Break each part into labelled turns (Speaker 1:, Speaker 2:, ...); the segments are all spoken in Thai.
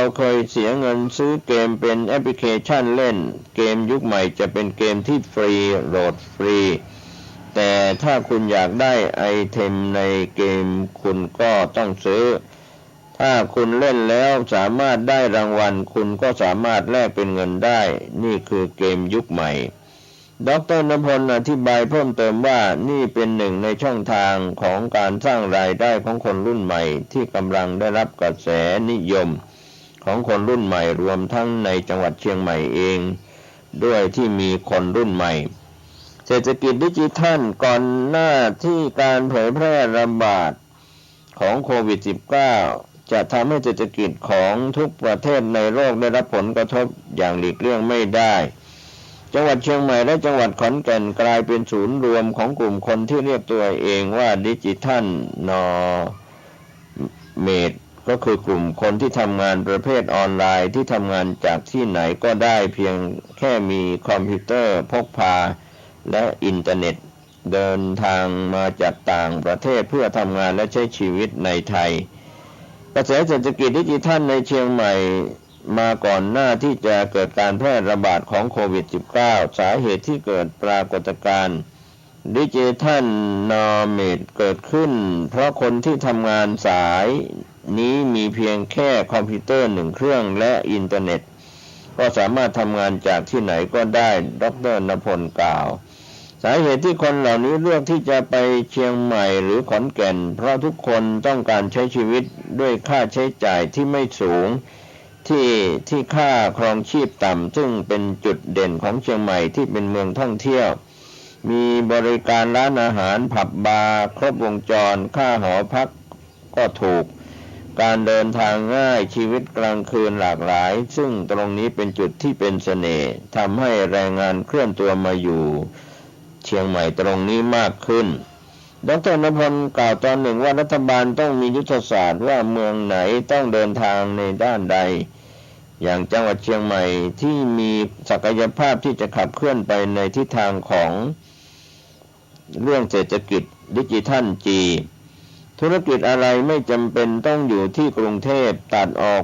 Speaker 1: เขาเคยเสียเงินซื้อเกมเป็นแอปพลิเคชันเล่นเกมยุคใหม่จะเป็นเกมที่ฟรีโหลดฟรีแต่ถ้าคุณอยากได้ไอเทมในเกมคุณก็ต้องซื้อถ้าคุณเล่นแล้วสามารถได้รางวัลคุณก็สามารถแลกเป็นเงินได้นี่คือเกมยุคใหม่ดร.ณพลอธิบายเพิ่มเติมว่านี่เป็นหนึ่งในช่องทางของการสร้างรายได้ของคนรุ่นใหม่ที่กำลังได้รับกระแสนิยมของคนรุ่นใหม่รวมทั้งในจังหวัดเชียงใหม่เองด้วยที่มีคนรุ่นใหม่เศรษฐกิจดิจิทัลก่อนหน้าที่การเผยแพร่ระบาดของโควิด -19 จะทำให้เศรษฐกิจของทุกประเทศในโลกได้รับผลกระทบอย่างหลีกเลี่ยงไม่ได้จังหวัดเชียงใหม่และจังหวัดขอนแก่นกลายเป็นศูนย์รวมของกลุ่มคนที่เรียกตัวเองว่าดิจิทัลนอเมดก็คือกลุ่มคนที่ทำงานประเภทออนไลน์ที่ทำงานจากที่ไหนก็ได้เพียงแค่มีคอมพิวเตอร์พกพาและอินเทอร์เน็ตเดินทางมาจากต่างประเทศเพื่อทำงานและใช้ชีวิตในไทยกระแสเศรษฐกิจดิจิทัลในเชียงใหม่มาก่อนหน้าที่จะเกิดการแพร่ระบาดของโควิด -19 สาเหตุที่เกิดปรากฏการณ์ดิจิทัลนอเมดเกิดขึ้นเพราะคนที่ทำงานสายนี้มีเพียงแค่คอมพิวเตอร์1เครื่องและอินเทอร์เน็ตก็สามารถทำงานจากที่ไหนก็ได้ดร.ณพลกล่าวสาเหตุที่คนเหล่านี้เลือกที่จะไปเชียงใหม่หรือขอนแก่นเพราะทุกคนต้องการใช้ชีวิตด้วยค่าใช้จ่ายที่ไม่สูงที่ค่าครองชีพต่ำซึ่งเป็นจุดเด่นของเชียงใหม่ที่เป็นเมืองท่องเที่ยวมีบริการร้านอาหารผับบาร์ครบวงจรค่าหอพักก็ถูกการเดินทางง่ายชีวิตกลางคืนหลากหลายซึ่งตรงนี้เป็นจุดที่เป็นเสน่ห์ทำให้แรงงานเคลื่อนตัวมาอยู่เชียงใหม่ตรงนี้มากขึ้นดร.ณพลกล่าวตอนหนึ่งว่ารัฐบาลต้องมียุทธศาสตร์ว่าเมืองไหนต้องเดินทางในด้านใดอย่างจังหวัดเชียงใหม่ที่มีศักยภาพที่จะขับเคลื่อนไปในทิศทางของเรื่องเศรษฐกิจดิจิทัลธุรกิจอะไรไม่จำเป็นต้องอยู่ที่กรุงเทพตัดออก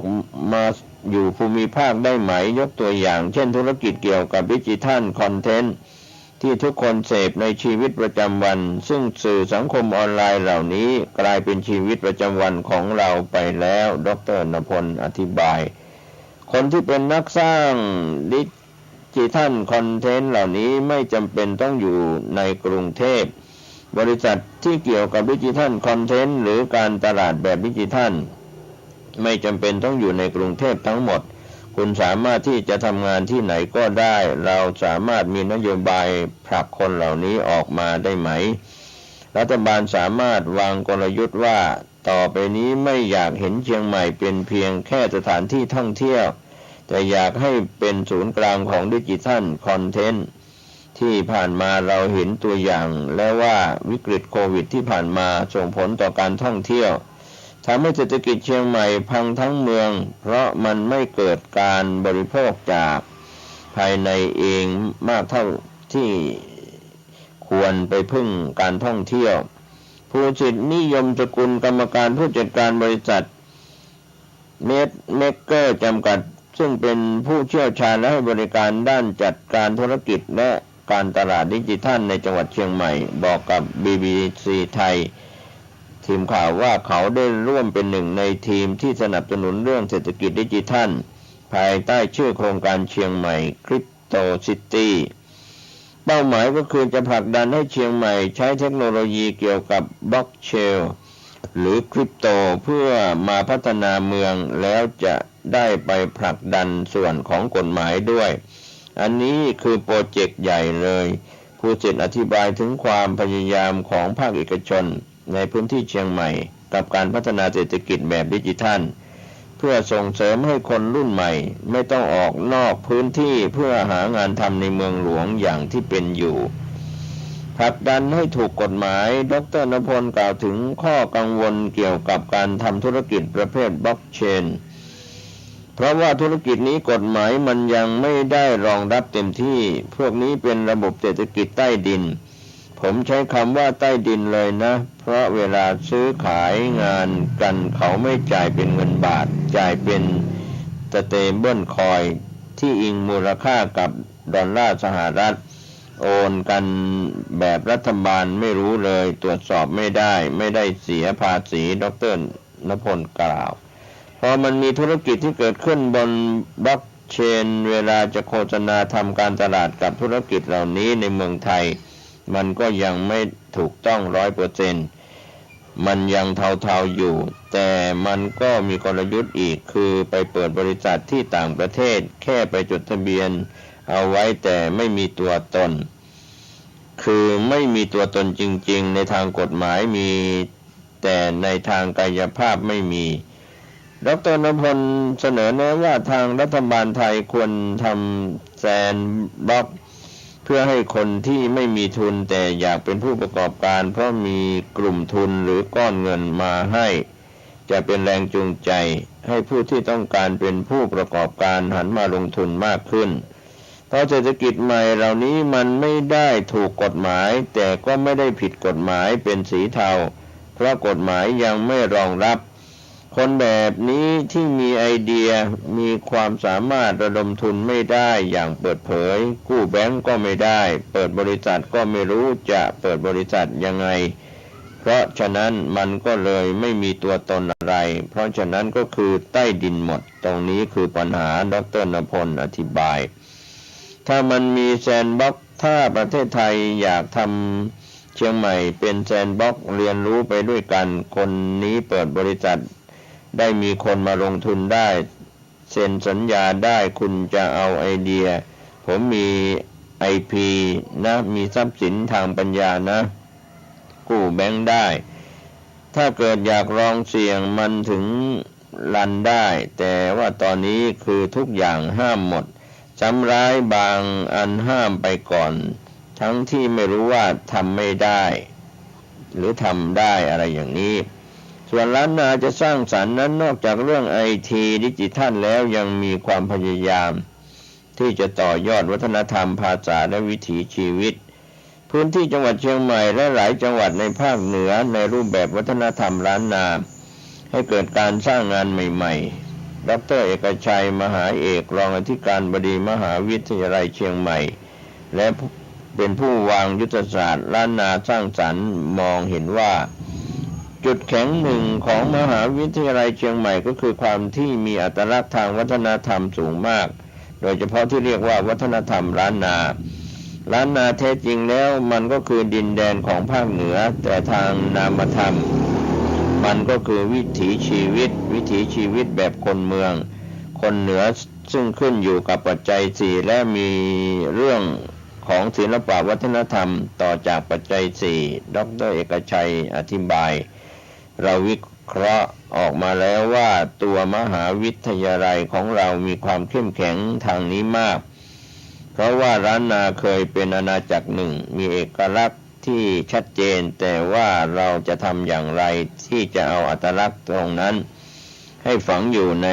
Speaker 1: มาอยู่ภูมิภาคได้ไหมยกตัวอย่างเช่นธุรกิจเกี่ยวกับดิจิทัลคอนเทนต์ที่ทุกคนเสพในชีวิตประจำวันซึ่งสื่อสังคมออนไลน์เหล่านี้กลายเป็นชีวิตประจำวันของเราไปแล้วดร.ณพลอธิบายคนที่เป็นนักสร้างดิจิทัลคอนเทนต์เหล่านี้ไม่จำเป็นต้องอยู่ในกรุงเทพบริษัทที่เกี่ยวกับดิจิทัลคอนเทนต์หรือการตลาดแบบดิจิทัลไม่จำเป็นต้องอยู่ในกรุงเทพทั้งหมดคุณสามารถที่จะทำงานที่ไหนก็ได้เราสามารถมีนโยบายผลักคนเหล่านี้ออกมาได้ไหมรัฐบาลสามารถวางกลยุทธ์ว่าต่อไปนี้ไม่อยากเห็นเชียงใหม่เป็นเพียงแค่สถานที่ท่องเที่ยวแต่อยากให้เป็นศูนย์กลางของดิจิทัลคอนเทนต์ที่ผ่านมาเราเห็นตัวอย่างแล้วว่าวิกฤตโควิดที่ผ่านมาส่งผลต่อการท่องเที่ยวทำให้เศรษฐกิจเชียงใหม่พังทั้งเมืองเพราะมันไม่เกิดการบริโภคจากภายในเองมากเท่าที่ควรไปพึ่งการท่องเที่ยวผู้จิตนิยมสกุลกรรมการผู้จัดการบริษัทเมกเกอร์จำกัดซึ่งเป็นผู้เชี่ยวชาญและให้บริการด้านจัดการธุรกิจและการตลาดดิจิทัลในจังหวัดเชียงใหม่บอกกับ BBC ไทยทีมข่าวว่าเขาได้ร่วมเป็นหนึ่งในทีมที่สนับสนุนเรื่องเศรษฐกิจดิจิทัลภายใต้ชื่อโครงการเชียงใหม่คริปโตซิตี้เป้าหมายก็คือจะผลักดันให้เชียงใหม่ใช้เทคโนโลยีเกี่ยวกับบล็อกเชนหรือคริปโตเพื่อมาพัฒนาเมืองแล้วจะได้ไปผลักดันส่วนของกฎหมายด้วยอันนี้คือโปรเจกต์ใหญ่เลยผู้เสร็จอธิบายถึงความพยายามของภาคเอกชนในพื้นที่เชียงใหม่กับการพัฒนาเศรษฐกิจแบบดิจิทัลเพื่อส่งเสริมให้คนรุ่นใหม่ไม่ต้องออกนอกพื้นที่เพื่อหางานทำในเมืองหลวงอย่างที่เป็นอยู่ผลักดันให้ถูกกฎหมายดร.ณพลกล่าวถึงข้อกังวลเกี่ยวกับการทำธุรกิจประเภทบล็อกเชนเพราะว่าธุรกิจนี้กฎหมายมันยังไม่ได้รองรับเต็มที่พวกนี้เป็นระบบเศรษฐกิจใต้ดินผมใช้คำว่าใต้ดินเลยนะเพราะเวลาซื้อขายงานกันเขาไม่จ่ายเป็นเงินบาทจ่ายเป็น สเตเบิลคอยน์ที่อิงมูลค่ากับดอลลาร์สหรัฐโอนกันแบบรัฐบาลไม่รู้เลยตรวจสอบไม่ได้เสียภาษีดร.ณพลกล่าวพอมันมีธุรกิจที่เกิดขึ้นบนบล็อกเชนเวลาจะโฆษณาทำการตลาดกับธุรกิจเหล่านี้ในเมืองไทยมันก็ยังไม่ถูกต้อง 100%มันยังเทาๆอยู่แต่มันก็มีกลยุทธ์อีกคือไปเปิดบริษัทที่ต่างประเทศแค่ไปจดทะเบียนเอาไว้แต่ไม่มีตัวตนคือไม่มีตัวตนจริงๆในทางกฎหมายมีแต่ในทางกายภาพไม่มีดร.ณพลเสนอแนะว่าทางรัฐบาลไทยควรทำแซนด์บ็อกซ์เพื่อให้คนที่ไม่มีทุนแต่อยากเป็นผู้ประกอบการเพราะมีกลุ่มทุนหรือก้อนเงินมาให้จะเป็นแรงจูงใจให้ผู้ที่ต้องการเป็นผู้ประกอบการหันมาลงทุนมากขึ้นเพราะเศรษฐกิจใหม่เหล่านี้มันไม่ได้ถูกกฎหมายแต่ก็ไม่ได้ผิดกฎหมายเป็นสีเทาเพราะกฎหมายยังไม่รองรับคนแบบนี้ที่มีไอเดียมีความสามารถระดมทุนไม่ได้อย่างเปิดเผยกู้แบงก์ก็ไม่ได้เปิดบริษัทก็ไม่รู้จะเปิดบริษัทยังไงเพราะฉะนั้นมันก็เลยไม่มีตัวตนอะไรเพราะฉะนั้นก็คือใต้ดินหมดตรงนี้คือปัญหาดร.ณพลอธิบายถ้ามันมีแซนด์บ็อกซ์ถ้าประเทศไทยอยากทำเชียงใหม่เป็นแซนด์บ็อกซ์เรียนรู้ไปด้วยกันคนนี้เปิดบริษัทได้มีคนมาลงทุนได้เซ็นสัญญาได้คุณจะเอาไอเดียผมมีไอพีนะมีทรัพย์สินทางปัญญานะกู้แบงค์ได้ถ้าเกิดอยากลองเสี่ยงมันถึงรันได้แต่ว่าตอนนี้คือทุกอย่างห้ามหมดซ้ำร้ายบางอันห้ามไปก่อนทั้งที่ไม่รู้ว่าทำไม่ได้หรือทำได้อะไรอย่างนี้ส่วนล้านนาจะสร้างสรรค์นั้นนอกจากเรื่องไอทีดิจิทัลแล้วยังมีความพยายามที่จะต่อยอดวัฒนธรรมภาษาและวิถีชีวิตพื้นที่จังหวัดเชียงใหม่และหลายจังหวัดในภาคเหนือในรูปแบบวัฒนธรรมล้านนาให้เกิดการสร้างงานใหม่ๆดร.เอกชัยมหาเอกรองอธิการบดีมหาวิทยาลัยเชียงใหม่และเป็นผู้วางยุทธศาสตร์ล้านนาสร้างสรรค์มองเห็นว่าจุดแข็งหนึ่งของมหาวิทยาลัยเชียงใหม่ก็คือความที่มีอัตลักษณ์ทางวัฒนธรรมสูงมากโดยเฉพาะที่เรียกว่าวัฒนธรรมล้านนาล้านนาแท้จริงแล้วมันก็คือดินแดนของภาคเหนือแต่ทางนามธรรมมันก็คือวิถีชีวิตแบบคนเมืองคนเหนือซึ่งขึ้นอยู่กับปัจจัยสี่และมีเรื่องของศิลปวัฒนธรรมต่อจากปัจจัยสี่ดร.เอกชัยอธิบายเราวิเคราะห์ออกมาแล้วว่าตัวมหาวิทยาลัยของเรามีความเข้มแข็งทางนี้มากเพราะว่าล้านนาเคยเป็นอาณาจักรหนึ่งมีเอกลักษณ์ที่ชัดเจนแต่ว่าเราจะทำอย่างไรที่จะเอาอัตลักษณ์ตรงนั้นให้ฝังอยู่ใน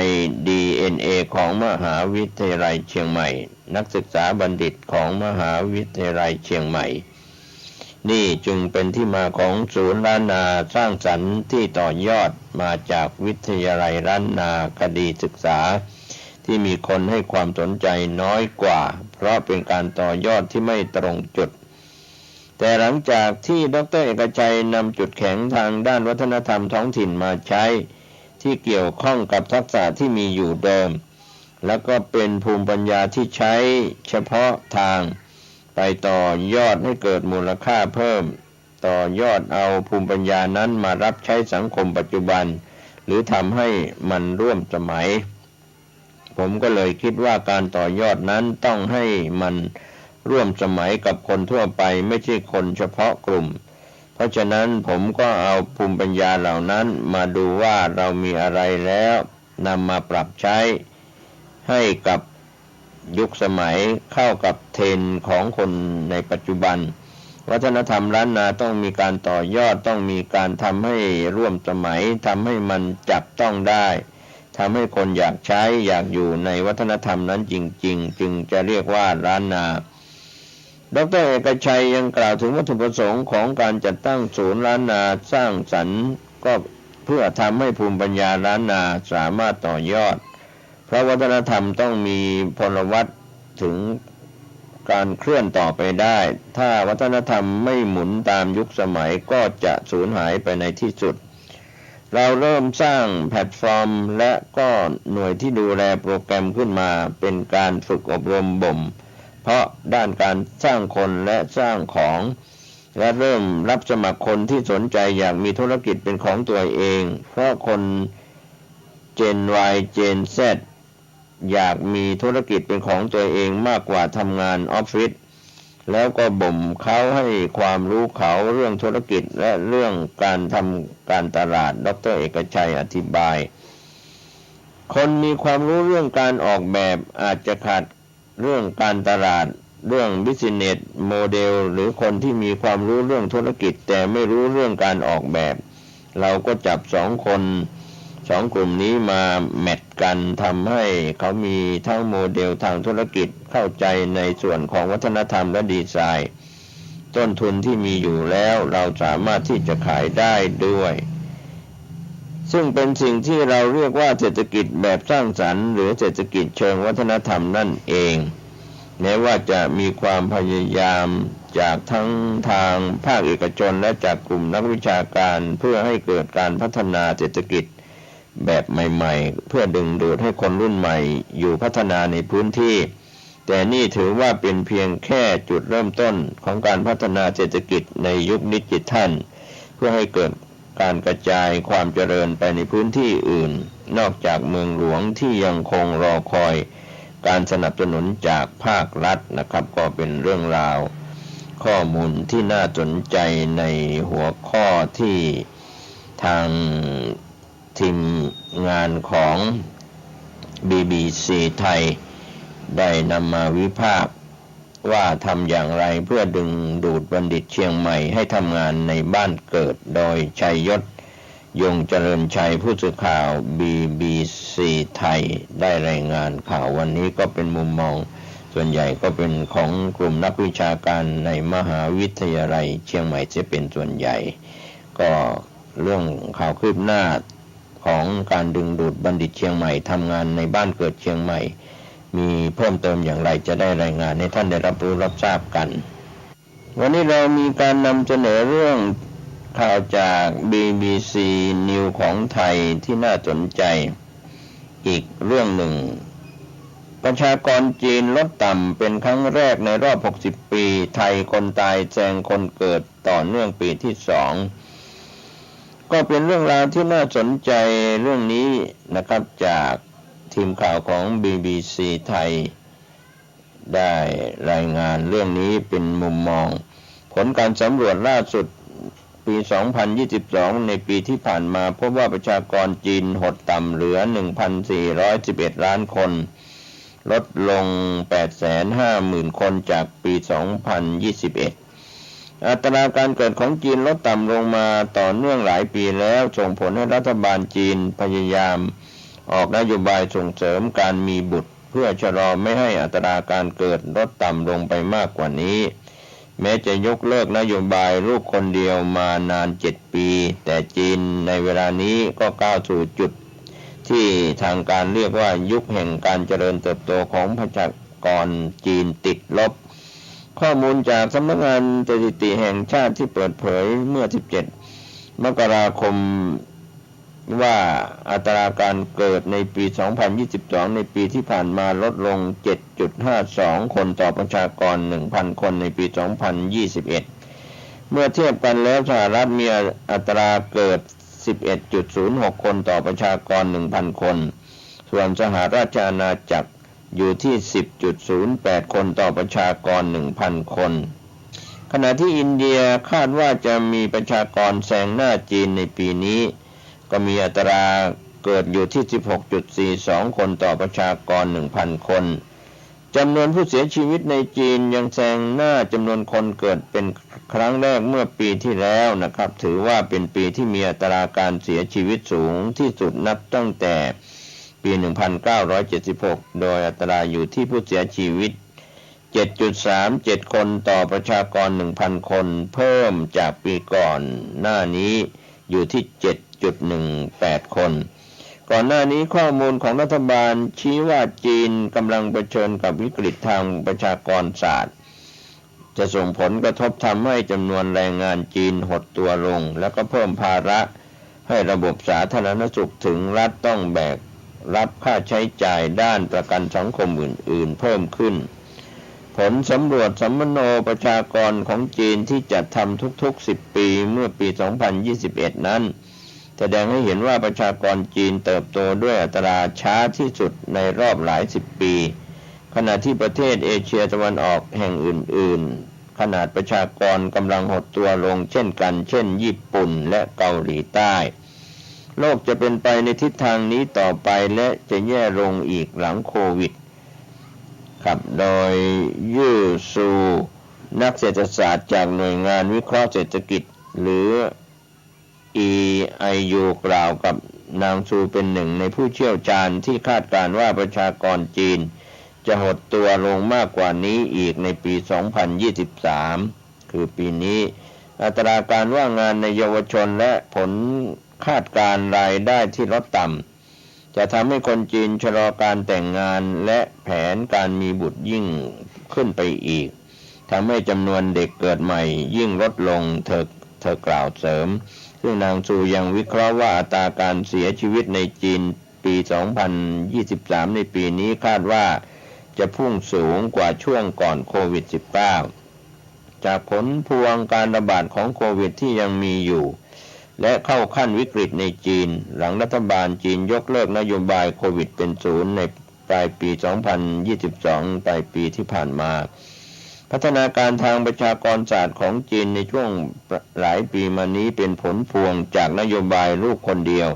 Speaker 1: DNA ของมหาวิทยาลัยเชียงใหม่นักศึกษาบัณฑิตของมหาวิทยาลัยเชียงใหม่นี่จึงเป็นที่มาของศูนย์ล้านนาสร้างสรรค์ที่ต่อยอดมาจากวิทยาลัยล้านนาคดีศึกษาที่มีคนให้ความสนใจน้อยกว่าเพราะเป็นการต่อยอดที่ไม่ตรงจุดแต่หลังจากที่ดร.เอกชัยนำจุดแข็งทางด้านวัฒนธรรมท้องถิ่นมาใช้ที่เกี่ยวข้องกับทักษะที่มีอยู่เดิมแล้วก็เป็นภูมิปัญญาที่ใช้เฉพาะทางไปต่อยอดให้เกิดมูลค่าเพิ่มต่อยอดเอาภูมิปัญญานั้นมารับใช้สังคมปัจจุบันหรือทำให้มันร่วมสมัยผมก็เลยคิดว่าการต่อยอดนั้นต้องให้มันร่วมสมัยกับคนทั่วไปไม่ใช่คนเฉพาะกลุ่มเพราะฉะนั้นผมก็เอาภูมิปัญญาเหล่านั้นมาดูว่าเรามีอะไรแล้วนำมาปรับใช้ให้กับยุคสมัยเข้ากับเทรนด์ของคนในปัจจุบันวัฒนธรรมล้านนาต้องมีการต่อยอดต้องมีการทำให้ร่วมสมัยทำให้มันจับต้องได้ทำให้คนอยากใช้อยากอยู่ในวัฒนธรรมนั้นจริงๆจึงจะเรียกว่าล้านนาดร.เอกชัยยังกล่าวถึงวัตถุประสงค์ของการจัดตั้งศูนย์ล้านนาสร้างสรรค์ก็เพื่อทำให้ภูมิปัญญาล้านนาสามารถต่อยอด เพราะวัฒนธรรมต้องมีพลวัตถึงการเคลื่อนต่อไปได้ถ้าวัฒนธรรมไม่หมุนตามยุคสมัยก็จะสูญหายไปในที่สุดเราเริ่มสร้างแพลตฟอร์มและก็หน่วยที่ดูแลโปรแกรมขึ้นมาเป็นการฝึกอบรมบ่มเพราะด้านการสร้างคนและสร้างของและเริ่มรับสมัครคนที่สนใจอยากมีธุรกิจเป็นของตัวเองเพราะคนเจน Y เจน Z อยากมีธุรกิจเป็นของตัวเองมากกว่าทำงานออฟฟิศแล้วก็บ่มเขาให้ความรู้เขาเรื่องธุรกิจและเรื่องการทำการตลาดดร.เอกชัยอธิบายคนมีความรู้เรื่องการออกแบบอาจจะขาดเรื่องการตลาดเรื่อง Business Model หรือคนที่มีความรู้เรื่องธุรกิจแต่ไม่รู้เรื่องการออกแบบเราก็จับ2 คน2 กลุ่มนี้มาแมทกันทำให้เขามีทั้งโมเดลทางธุรกิจเข้าใจในส่วนของวัฒนธรรมและดีไซน์ต้นทุนที่มีอยู่แล้วเราสามารถที่จะขายได้ด้วยซึ่งเป็นสิ่งที่เราเรียกว่าเศรษฐกิจแบบสร้างสรรค์หรือเศรษฐกิจเชิงวัฒนธรรมนั่นเองแม้ว่าจะมีความพยายามจากทั้งทางภาคเอกชนและจากกลุ่มนักวิชาการเพื่อให้เกิดการพัฒนาเศรษฐกิจแบบใหม่ๆเพื่อดึงดูดให้คนรุ่นใหม่อยู่พัฒนาในพื้นที่แต่นี่ถือว่าเป็นเพียงแค่จุดเริ่มต้นของการพัฒนาเศรษฐกิจในยุคดิจิทัลเพื่อให้เกิดการกระจายความเจริญไปในพื้นที่อื่นนอกจากเมืองหลวงที่ยังคงรอคอยการสนับสนุนจากภาครัฐนะครับก็เป็นเรื่องราวข้อมูลที่น่าสนใจในหัวข้อที่ทางทีมงานของ BBC ไทยได้นำมาวิพากษ์ว่าทำอย่างไรเพื่อดึงดูดบัณฑิตเชียงใหม่ให้ทำงานในบ้านเกิดโดยชัยยศยงเจริญชัยผู้สื่อข่าว BBC ไทยได้รายงานข่าววันนี้ก็เป็นมุมมองส่วนใหญ่ก็เป็นของกลุ่มนักวิชาการในมหาวิทยาลัยเชียงใหม่จะเป็นส่วนใหญ่ก็เรื่องข่าวคืบหน้าของการดึงดูดบัณฑิตเชียงใหม่ทำงานในบ้านเกิดเชียงใหม่มีเพิ่มเติมอย่างไรจะได้รายงานให้ท่านได้รับรู้รับทราบกันวันนี้เรามีการนำเสนอเรื่องข่าวจาก BBC News ของไทยที่น่าสนใจอีกเรื่องหนึ่งประชากรจีนลดต่ำเป็นครั้งแรกในรอบ60 ปีไทยคนตายแซงคนเกิดต่อเนื่องปีที่2ก็เป็นเรื่องราวที่น่าสนใจเรื่องนี้นะครับจากทีมข่าวของ BBC ไทยได้รายงานเรื่องนี้เป็นมุมมองผลการสำรวจล่าสุดปี 2022 ในปีที่ผ่านมาพบว่าประชากรจีนหดต่ำเหลือ 1,411 ล้านคนลดลง 850,000 คนจากปี 2021 อัตราการเกิดของจีนลดต่ำลงมาต่อเนื่องหลายปีแล้วส่งผลให้รัฐบาลจีนพยายามออกนโยบายส่งเสริมการมีบุตรเพื่อชะลอไม่ให้อัตราการเกิดลดต่ำลงไปมากกว่านี้แม้จะยกเลิกนโยบายลูกคนเดียวมานาน7 ปีแต่จีนในเวลานี้ก็ก้าวสู่จุดที่ทางการเรียกว่ายุคแห่งการเจริญเติบโตของประชากรจีนติดลบข้อมูลจากสำนักงานสถิติแห่งชาติที่เปิดเผยเมื่อ17 มกราคมว่าอัตราการเกิดในปี 2022 ในปีที่ผ่านมาลดลง 7.52 คนต่อประชากร 1,000 คนในปี 2021 เมื่อเทียบกันแล้วสหรัฐมีอัตราเกิด 11.06 คนต่อประชากร 1,000 คนส่วนสหราชอาณาจักรอยู่ที่ 10.08 คนต่อประชากร 1,000 คนขณะที่อินเดียคาดว่าจะมีประชากรแซงหน้าจีนในปีนี้ก็มีอัตราเกิดอยู่ที่ 16.42 คนต่อประชากร 1,000 คนจำนวนผู้เสียชีวิตในจีนยังแซงหน้าจำนวนคนเกิดเป็นครั้งแรกเมื่อปีที่แล้วนะครับถือว่าเป็นปีที่มีอัตราการเสียชีวิตสูงที่สุดนับตั้งแต่ปี 1976 โดยอัตราอยู่ที่ผู้เสียชีวิต 7.37 คนต่อประชากร 1,000 คนเพิ่มจากปีก่อนหน้านี้อยู่ที่ 7.18 คน ก่อนหน้านี้ข้อมูลของรัฐบาลชี้ว่าจีนกำลังเผชิญกับวิกฤตทางประชากรศาสตร์จะส่งผลกระทบทำให้จำนวนแรงงานจีนหดตัวลงแล้วก็เพิ่มภาระให้ระบบสาธารณสุขถึงรัฐต้องแบกรับค่าใช้จ่ายด้านประกันสังคมอื่นๆเพิ่มขึ้นผลสำรวจสัมมโนประชากรของจีนที่จัดทำทุกๆ10 ปีเมื่อปี 2021 นั้นแสดงให้เห็นว่าประชากรจีนเติบโตด้วยอัตราช้าที่สุดในรอบหลาย10 ปีขณะที่ประเทศเอเชียตะวันออกแห่งอื่นๆขนาดประชากรกำลังหดตัวลงเช่นกันเช่นญี่ปุ่นและเกาหลีใต้โลกจะเป็นไปในทิศทางนี้ต่อไปและจะแย่ลงอีกหลังโควิดครับโดยยู่ซูนักเศรษฐศาสตร์จากหน่วยงานวิเคราะห์เศรษฐกิจหรือ EIU กล่าวกับนางซูเป็นหนึ่งในผู้เชี่ยวชาญที่คาดการณ์ว่าประชากรจีนจะหดตัวลงมากกว่านี้อีกในปี 2023 คือปีนี้อัตราการว่างงานในเยาวชนและผลคาดการณ์รายได้ที่ลดต่ำจะทำให้คนจีนชะลอการแต่งงานและแผนการมีบุตรยิ่งขึ้นไปอีกทำให้จำนวนเด็กเกิดใหม่ยิ่งลดลงเธอกล่าวเสริมซึ่งนางซูยังวิเคราะห์ว่าอัตราการเสียชีวิตในจีนปี 2023 ในปีนี้คาดว่าจะพุ่งสูงกว่าช่วงก่อนโควิด -19 จากผลพวงการระบาดของโควิดที่ยังมีอยู่และเข้าขั้นวิกฤตในจีนหลังรัฐบาลจีนยกเลิกนโยบายโควิดเป็นศูนย์ในปลายปี 2022 ปลายปีที่ผ่านมาพัฒนาการทางประชากรศาสตร์ของจีนในช่วงหลายปีมานี้เป็นผลพวงจากนโยบายลูกคนเดียว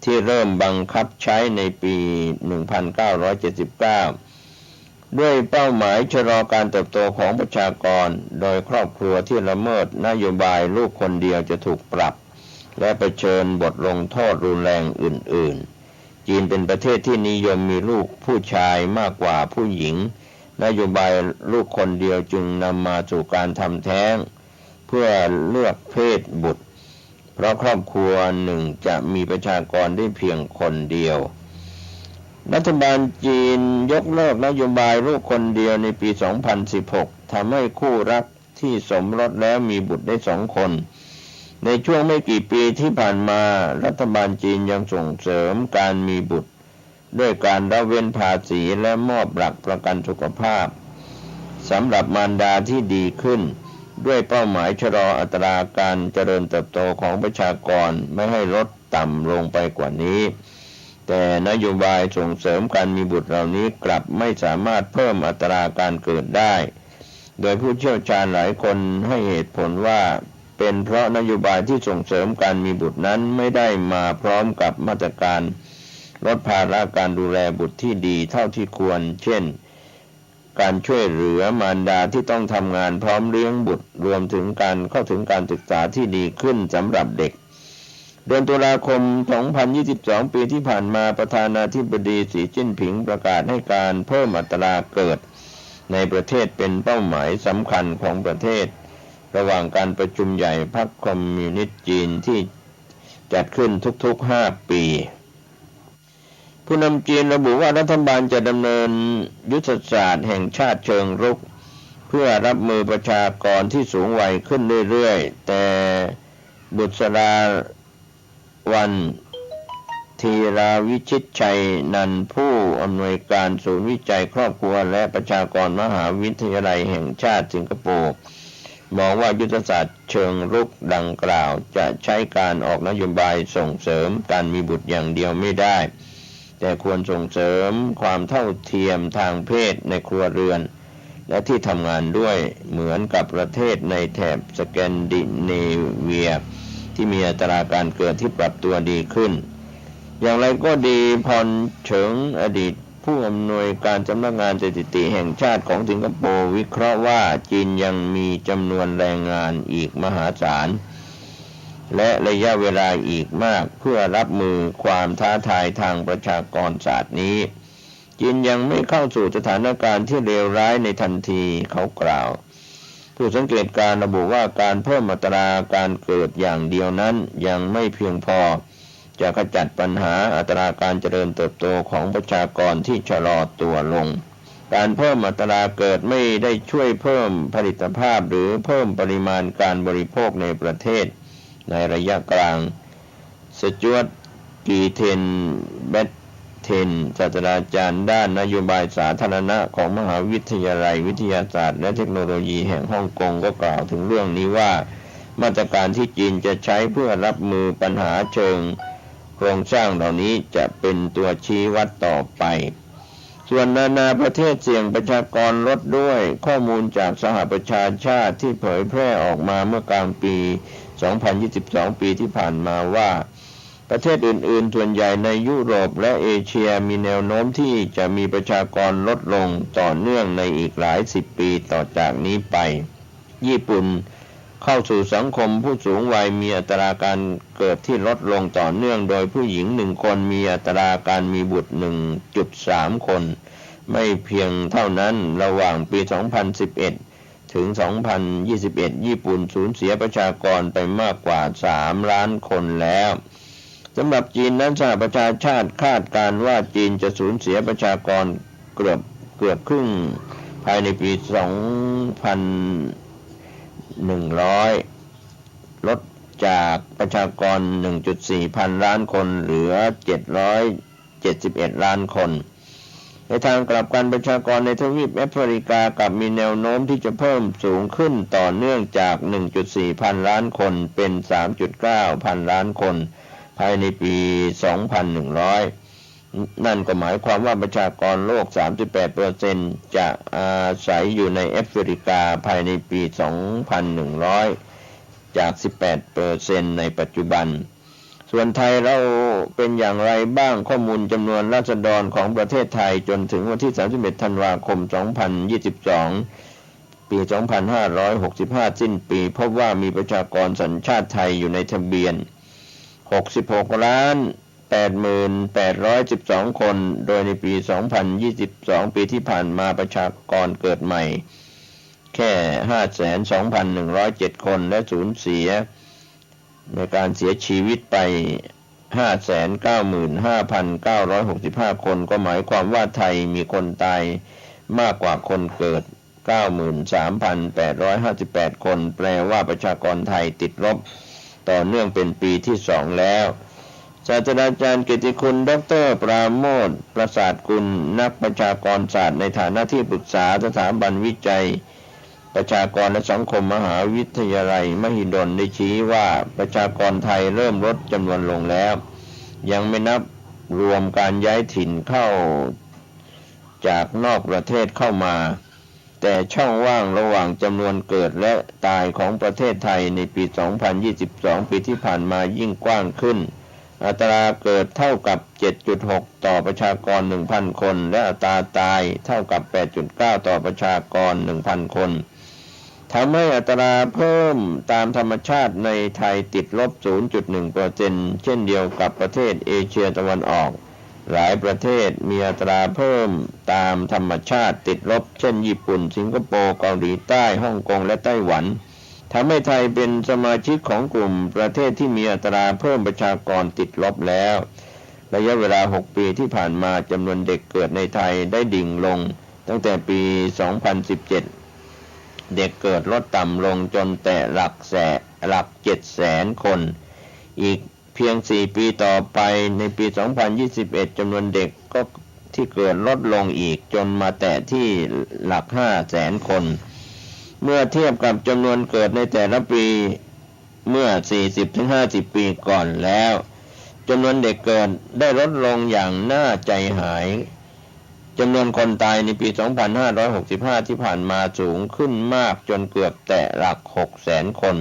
Speaker 1: ที่เริ่มบังคับใช้ในปี 1979 ด้วยเป้าหมายชะลอการเติบโตของประชากรโดยครอบครัวที่ละเมิดนโยบายลูกคนเดียวจะถูกปรับและเผชิญบทลงโทษรุนแรงอื่นๆจีนเป็นประเทศที่นิยมมีลูกผู้ชายมากกว่าผู้หญิงนโยบายลูกคนเดียวจึงนำมาสู่การทำแท้งเพื่อเลือกเพศบุตรเพราะครอบครัวหนึ่งจะมีประชากรได้เพียงคนเดียวรัฐบาลจีนยกเลิกนโยบายลูกคนเดียวในปี 2016 ทำให้คู่รักที่สมรสแล้วมีบุตรได้2 คนในช่วงไม่กี่ปีที่ผ่านมารัฐบาลจีนยังส่งเสริมการมีบุตรด้วยการละเว้นภาษีและมอบหลักประกันสุขภาพสำหรับมารดาที่ดีขึ้นด้วยเป้าหมายชะลออัตราการเจริญเติบโตของประชากรไม่ให้ลดต่ำลงไปกว่านี้แต่นโยบายส่งเสริมการมีบุตรเหล่านี้กลับไม่สามารถเพิ่มอัตราการเกิดได้โดยผู้เชี่ยวชาญหลายคนให้เหตุผลว่าเป็นเพราะนโยบายที่ส่งเสริมการมีบุตรนั้นไม่ได้มาพร้อมกับมาตรการลดภาระการดูแลบุตรที่ดีเท่าที่ควรเช่นการช่วยเหลือมารดาที่ต้องทำงานพร้อมเลี้ยงบุตรรวมถึงการเข้าถึงการศึกษาที่ดีขึ้นสำหรับเด็กเดือนตุลาคม 2022 ปีที่ผ่านมาประธานาธิบดีสีจิ้นผิงประกาศให้การเพิ่มอัตราเกิดในประเทศเป็นเป้าหมายสำคัญของประเทศระหว่างการประชุมใหญ่พรรคคอมมิวนิสต์จีนที่จัดขึ้นทุกๆ 5 ปีผู้นำจีนระบุว่ารัฐบาลจะดำเนินยุทธศาสตร์แห่งชาติเชิงรุกเพื่อรับมือประชากรที่สูงวัยขึ้นเรื่อยๆแต่บุษราวันธีราวิชิตชัยนันท์ผู้อำนวยการศูนย์วิจัยครอบครัวและประชากรมหาวิทยาลัยแห่งชาติสิงคโปร์มองว่ายุทธศาสตร์เชิงรุกดังกล่าวจะใช้การออกนโยบายส่งเสริมการมีบุตรอย่างเดียวไม่ได้แต่ควรส่งเสริมความเท่าเทียมทางเพศในครัวเรือนและที่ทำงานด้วยเหมือนกับประเทศในแถบสแกนดิเนเวียที่มีอัตราการเกิดที่ปรับตัวดีขึ้นอย่างไรก็ดีพรเฉิงอดีตผู้อำนวยการสำนักงานสถิติแห่งชาติของสิงคโปร์วิเคราะห์ว่าจีนยังมีจำนวนแรงงานอีกมหาศาลและระยะเวลาอีกมากเพื่อรับมือความท้าทายทางประชากรศาสตร์นี้จีนยังไม่เข้าสู่สถานการณ์ที่เลวร้ายในทันทีเขากล่าวผู้สังเกตการณ์ระบุว่าการเพิ่มอัตราการเกิดอย่างเดียวนั้นยังไม่เพียงพอ จะขจัดปัญหาอัตราการเจริญเติบโตของประชากรที่ชะลอตัวลงการเพิ่มอัตราเกิดไม่ได้ช่วยเพิ่มผลิตภาพหรือเพิ่มปริมาณการบริโภคในประเทศในระยะกลางสจ๊วต กีเทนแบทเทนศาสตราจารย์ด้านนโยบายสาธารณะของมหาวิทยาลัยวิทยาศาสตร์และเทคโนโลยีแห่งฮ่องกงก็กล่าวถึงเรื่องนี้ว่ามาตรการที่จีนจะใช้เพื่อรับมือปัญหาเชิงโครงสร้างเหล่านี้จะเป็นตัวชี้วัดต่อไปส่วนนานาประเทศเสี่ยงประชากรลดด้วยข้อมูลจากสหประชาชาติที่เผยแพร่ออกมาเมื่อกลางปี 2022 ปีที่ผ่านมาว่าประเทศอื่นๆส่วนใหญ่ในยุโรปและเอเชียมีแนวโน้มที่จะมีประชากรลดลงต่อเนื่องในอีกหลายสิบปีต่อจากนี้ไปญี่ปุ่นเข้าสู่สังคมผู้สูงวัยมีอัตราการเกิดที่ลดลงต่อเนื่องโดยผู้หญิง1คนมีอัตราการมีบุตร 1.3 คนไม่เพียงเท่านั้นระหว่างปี 2011 ถึง 2021 ญี่ปุ่นสูญเสียประชากรไปมากกว่า 3 ล้านคนแล้วสำหรับจีนนั้นสหประชาชาติคาดการณ์ว่าจีนจะสูญเสียประชากรเกือบครึ่งภายในปี 2100 ลดจากประชากร 1.4 พันล้านคนเหลือ 771 ล้านคนในทางกลับกันประชากรในทวีปแอฟริกากลับมีแนวโน้มที่จะเพิ่มสูงขึ้นต่อเนื่องจาก 1.4 พันล้านคนเป็น 3.9 พันล้านคนภายในปี 2100 นั่นก็หมายความว่าประชากรโลก 38% จะอาศัยอยู่ในแอฟริกาภายในปี 2100 จาก 18% ในปัจจุบันส่วนไทยเราเป็นอย่างไรบ้างข้อมูลจำนวนราษฎรของประเทศไทยจนถึงวันที่ 31 ธันวาคม 2022 ปี 2565 สิ้นปีพบว่ามีประชากรสัญชาติไทยอยู่ในทะเบียน66,80,812 คนโดยในปี 2022 ปีที่ผ่านมาประชากรเกิดใหม่แค่ 52,107 คนและสูญเสียในการเสียชีวิตไป 595,965 คนก็หมายความว่าไทยมีคนตายมากกว่าคนเกิด 93,858 คนแปลว่าประชากรไทยติดลบต่อเนื่องเป็นปีที่2แล้วศาสตราจารย์เกียรติคุณดร.ปราโมทย์ประสาทกุลนักประชากรศาสตร์ในฐานะที่ปรึกษาสถาบันวิจัยประชากรและสังคมมหาวิทยาลัยมหิดลได้ชี้ว่าประชากรไทยเริ่มลดจำนวนลงแล้วยังไม่นับรวมการย้ายถิ่นเข้าจากนอกประเทศเข้ามาแต่ช่องว่างระหว่างจำนวนเกิดและตายของประเทศไทยในปี 2022 ปีที่ผ่านมายิ่งกว้างขึ้นอัตราเกิดเท่ากับ 7.6 ต่อประชากร 1,000 คนและอัตราตายเท่ากับ 8.9 ต่อประชากร 1,000 คนทำให้อัตราเพิ่มตามธรรมชาติในไทยติดลบ 0.1% เช่นเดียวกับประเทศเอเชียตะวันออกหลายประเทศมีอัตราเพิ่มตามธรรมชาติติดลบเช่นญี่ปุ่นสิงคโปร์เกาหลีใต้ฮ่องกงและไต้หวันทำให้ไทยเป็นสมาชิกของกลุ่มประเทศที่มีอัตราเพิ่มประชากรติดลบแล้วระยะเวลา6ปีที่ผ่านมาจำนวนเด็กเกิดในไทยได้ดิ่งลงตั้งแต่ปี 2017 เด็กเกิดลดต่ำลงจนแต่หลัก 700,000 คนอีกเพียง4ปีต่อไปในปี 2021 จำนวนเด็กก็ที่เกิดลดลงอีกจนมาแตะที่หลัก 500,000 คนเมื่อเทียบกับจำนวนเกิดในแต่ละปีเมื่อ 40-50 ปีก่อนแล้วจำนวนเด็กเกิดได้ลดลงอย่างน่าใจหายจำนวนคนตายในปี 2565 ที่ผ่านมาสูงขึ้นมากจนเกือบแตะหลัก 600,000 คน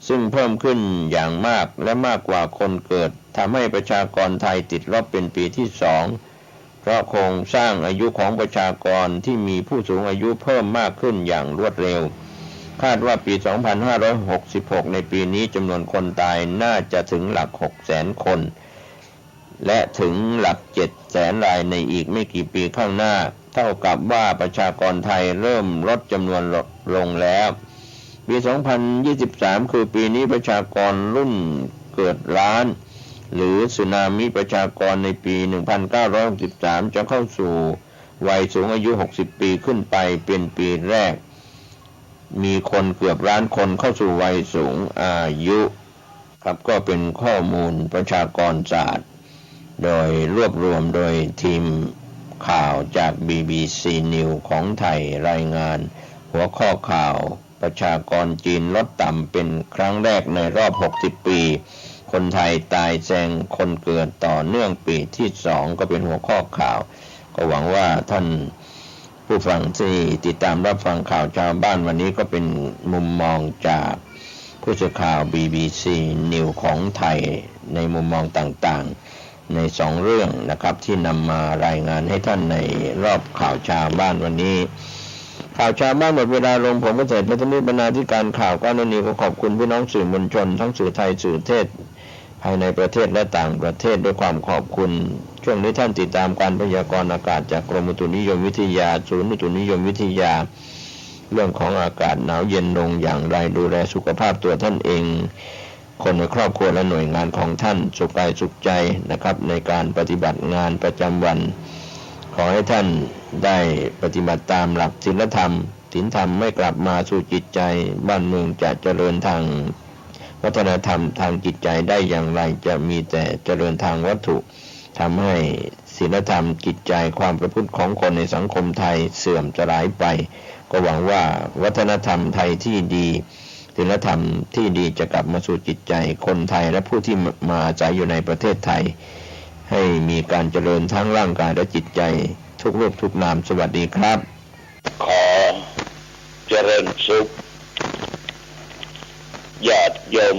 Speaker 1: ซึ่งเพิ่มขึ้นอย่างมากและมากกว่าคนเกิดทำให้ประชากรไทยติดลบเป็นปีที่2เพราะโครงสร้างอายุของประชากรที่มีผู้สูงอายุเพิ่มมากขึ้นอย่างรวดเร็วคาดว่าปี 2566 ในปีนี้จำนวนคนตายน่าจะถึงหลัก 600,000 คนและถึงหลัก 700,000 รายในอีกไม่กี่ปีข้างหน้าเท่ากับว่าประชากรไทยเริ่มลดจำนวนลงแล้วปี 2023 คือปีนี้ประชากรรุ่นเกิดล้าน หรือสึนามิประชากรในปี 1963 จะเข้าสู่วัยสูงอายุ 60 ปีขึ้นไปเป็นปีแรกมีคนเกือบล้านคนเข้าสู่วัยสูงอายุครับก็เป็นข้อมูลประชากรศาสตร์โดยรวบรวมโดยทีมข่าวจาก BBC News ของไทยรายงานหัวข้อข่าวประชากรจีนลดต่ำเป็นครั้งแรกในรอบ 60 ปีคนไทยตายแซงคนเกิดต่อเนื่องปีที่ 2ก็เป็นหัวข้อข่าวก็หวังว่าท่านผู้ฟังที่ติดตามรับฟังข่าวชาวบ้านวันนี้ก็เป็นมุมมองจากผู้สื่อข่าว BBC News ของไทยในมุมมองต่างๆใน2เรื่องนะครับที่นำมารายงานให้ท่านในรอบข่าวชาวบ้านวันนี้ข่าวชาวบ้านหมดเวลาลงผมเกษตรพัฒนิบรรณาธิการข่าวก้าวนี้ก็ขอบคุณพี่น้องสื่อมวลชนทั้งสื่อไทยสื่อเทศภายในประเทศและต่างประเทศด้วยความขอบคุณช่วงนี้ท่านติดตามการพยากรณ์อากาศจากกรมอุตุนิยมวิทยาศูนย์อุตุนิยมวิทยาเรื่องของอากาศหนาวเย็นลงอย่างไรดูแลสุขภาพตัวท่านเองคนในครอบครัวและหน่วยงานของท่านสุขกายสุขใจนะครับในการปฏิบัติงานประจำวันขอให้ท่านได้ปฏิบัติตามหลักศีลธรรมศีลธรรมไม่กลับมาสู่จิตใจบ้านเมืองจะเจริญทางวัฒนธรรมทางจิตใจได้อย่างไรจะมีแต่เจริญทางวัตถุทำให้ศีลธรรมจิตใจความประพฤติของคนในสังคมไทยเสื่อมสลายไปก็หวังว่าวัฒนธรรมไทยที่ดีศีลธรรมที่ดีจะกลับมาสู่จิตใจคนไทยและผู้ที่มาอาศัยอยู่ในประเทศไทยให้มีการเจริญทั้งร่างกายและจิตใจทุกรูปทุกนามสวัสดีครับ
Speaker 2: ขอเจริญสุขญาติโยม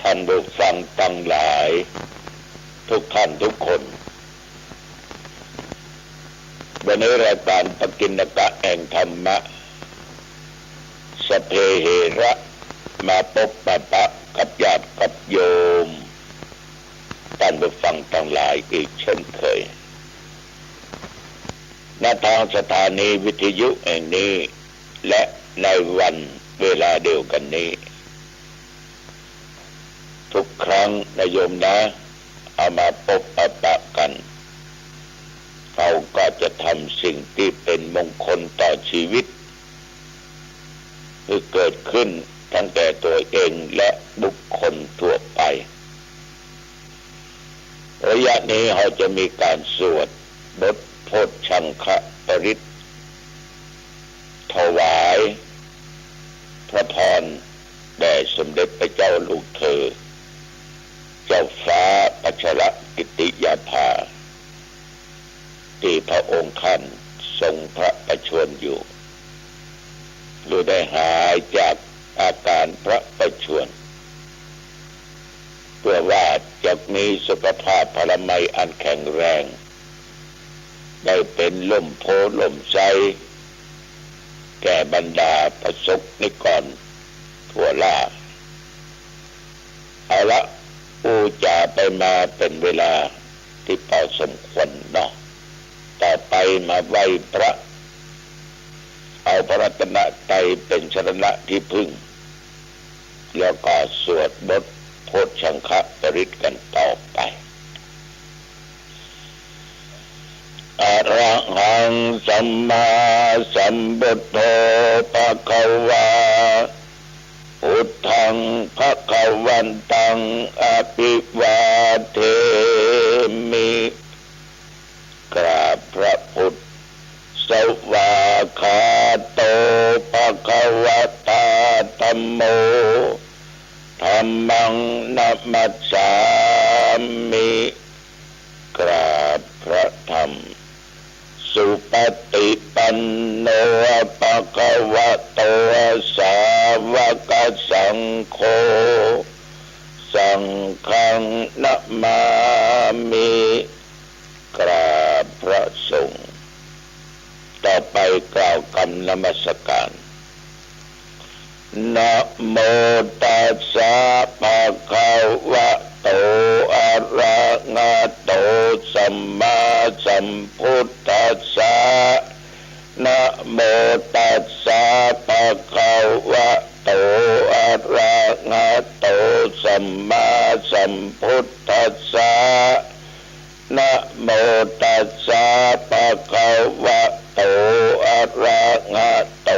Speaker 2: ท่านผู้ฟังทั้งหลายทุกท่านทุกคนวันนี้รายการปกิณกะแห่งธรรมะสเพเหระมาพบปะกับญาติกับโยมท่านผู้ฟังทั้งหลายอีกเช่นเคยณทางสถานีวิทยุแห่งนี้และในวันเวลาเดียวกันนี้ทุกครั้งนายโยมนะเอามาพบปะกันเขาก็จะทำสิ่งที่เป็นมงคลต่อชีวิตคือเกิดขึ้นทั้งแก่ตัวเองและบุคคลทั่วไประยะนี้เราจะมีการสวดบทโพชฌังคปริตถวายพระพรแด่สมเด็จพระเจ้าลูกเธอเจ้าฟ้าพัชรกิติยาภาที่พระองค์ท่านทรงพระประชวรอยู่หรือได้หายจากอาการพระประชวรเพื่อว่าจะมีสุขภาพพลามัยอันแข็งแรงได้เป็นล่มโพล่มไทรแก่บรรดาประสบนิกรทั่วล่าเอาละปูจาไปมาเป็นเวลาที่พอสมควรเนาะต่อไปมาไหว้พระเอาพระรัตนตรัยเป็นสรณะที่พึ่งแล้วก็สวดบทโพชฌังคปริตกันต่อไปอะระหังสัมมาสัมพุทโธภะคะวาพุทธังภะคะวันตังอภิวาเทมิกราบพระพุทธสวากขาโตภะคะวะตาธัมโมธัมมังนัมมัสสามิกราบพระธรรมสุปฏิปันโนภะคะวะโตสาวกสังโฆสังฆังนะมามิกราบพระสงฆ์ต่อไปกล่าวคำนมัสการนะโมตัสสะภะคะวะโตอะระหะโตสัมมาสัมพุทธัสสะนะโมตัสสะภะคะวะโตอะระหะโตสัมมาสัมพุทธั ธัสสะนะโมตัสสะภะคะวะโตอะระหะโต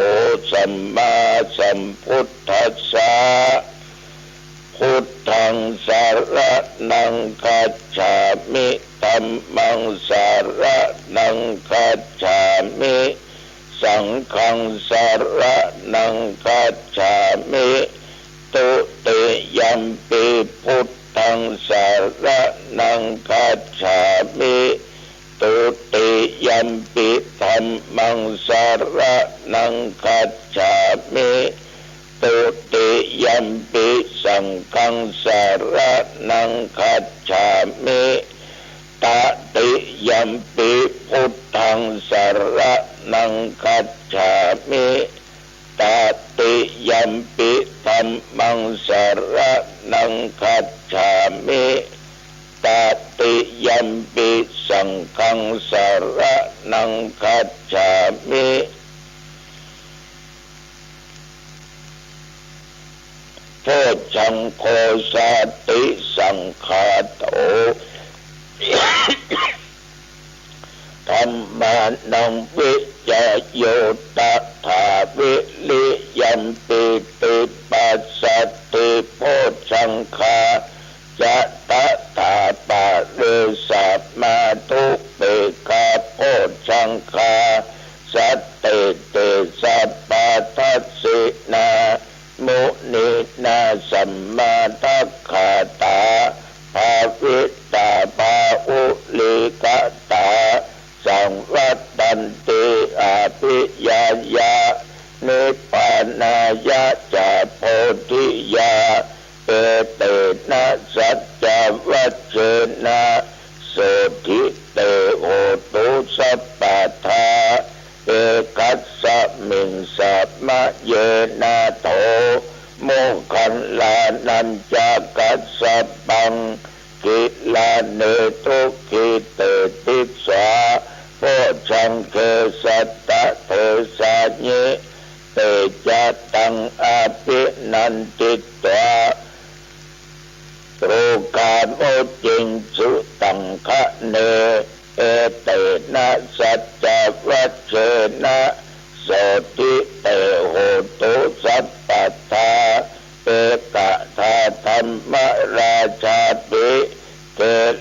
Speaker 2: สัมมาสัมพุทธัสสะพุทธังสรณังคัจฉามิธัมมังสรณังคัจฉามิสังฆังสรณังคัจฉามิตุติยัมปิพุทธังสรณังคัจฉามิตุติยัมปิธัมมังสรณังคัจฉามิตุติยัมปิสังฆังสรณังคัจฉามิตติยัมปิพุทธังสรณังคัจฉามิตติยัมปิธัมมังสรณังคัจฉามิตติยัมปิสังฆังสรณังคัจฉามิโพชังโคสติสังฆาโตธัมมานังวิจโยตถาวิริยัมปิติปัสสติโพชังคาจะตถาปะเรสัมมาทุเปกาโพชังคาสัตเตเตสัพพะทัสสินามุนินาสัมมาทัคขาตาภาวิตาภาอุลิกตาสังวัตตันติอาภิญาญานิพพานายะจาโพธิยาเอเตนะสัจจวัชเชนะโสทิเตโหตุสัพพะทาเอกัสสะมิงสัมมะเยนะโตโมคคัลลานัญจกัสสะปังกิลาเนตุกิเตติสาโพชังเคสัตตะเทสานิเตจัตตังอาภินันติตวาโรกาโมจิงสุตังคะเนเอเตนะสัจจวัชเชนะโสติเตโหตุสัพพะทาเอกทาธรรมราชาปิเก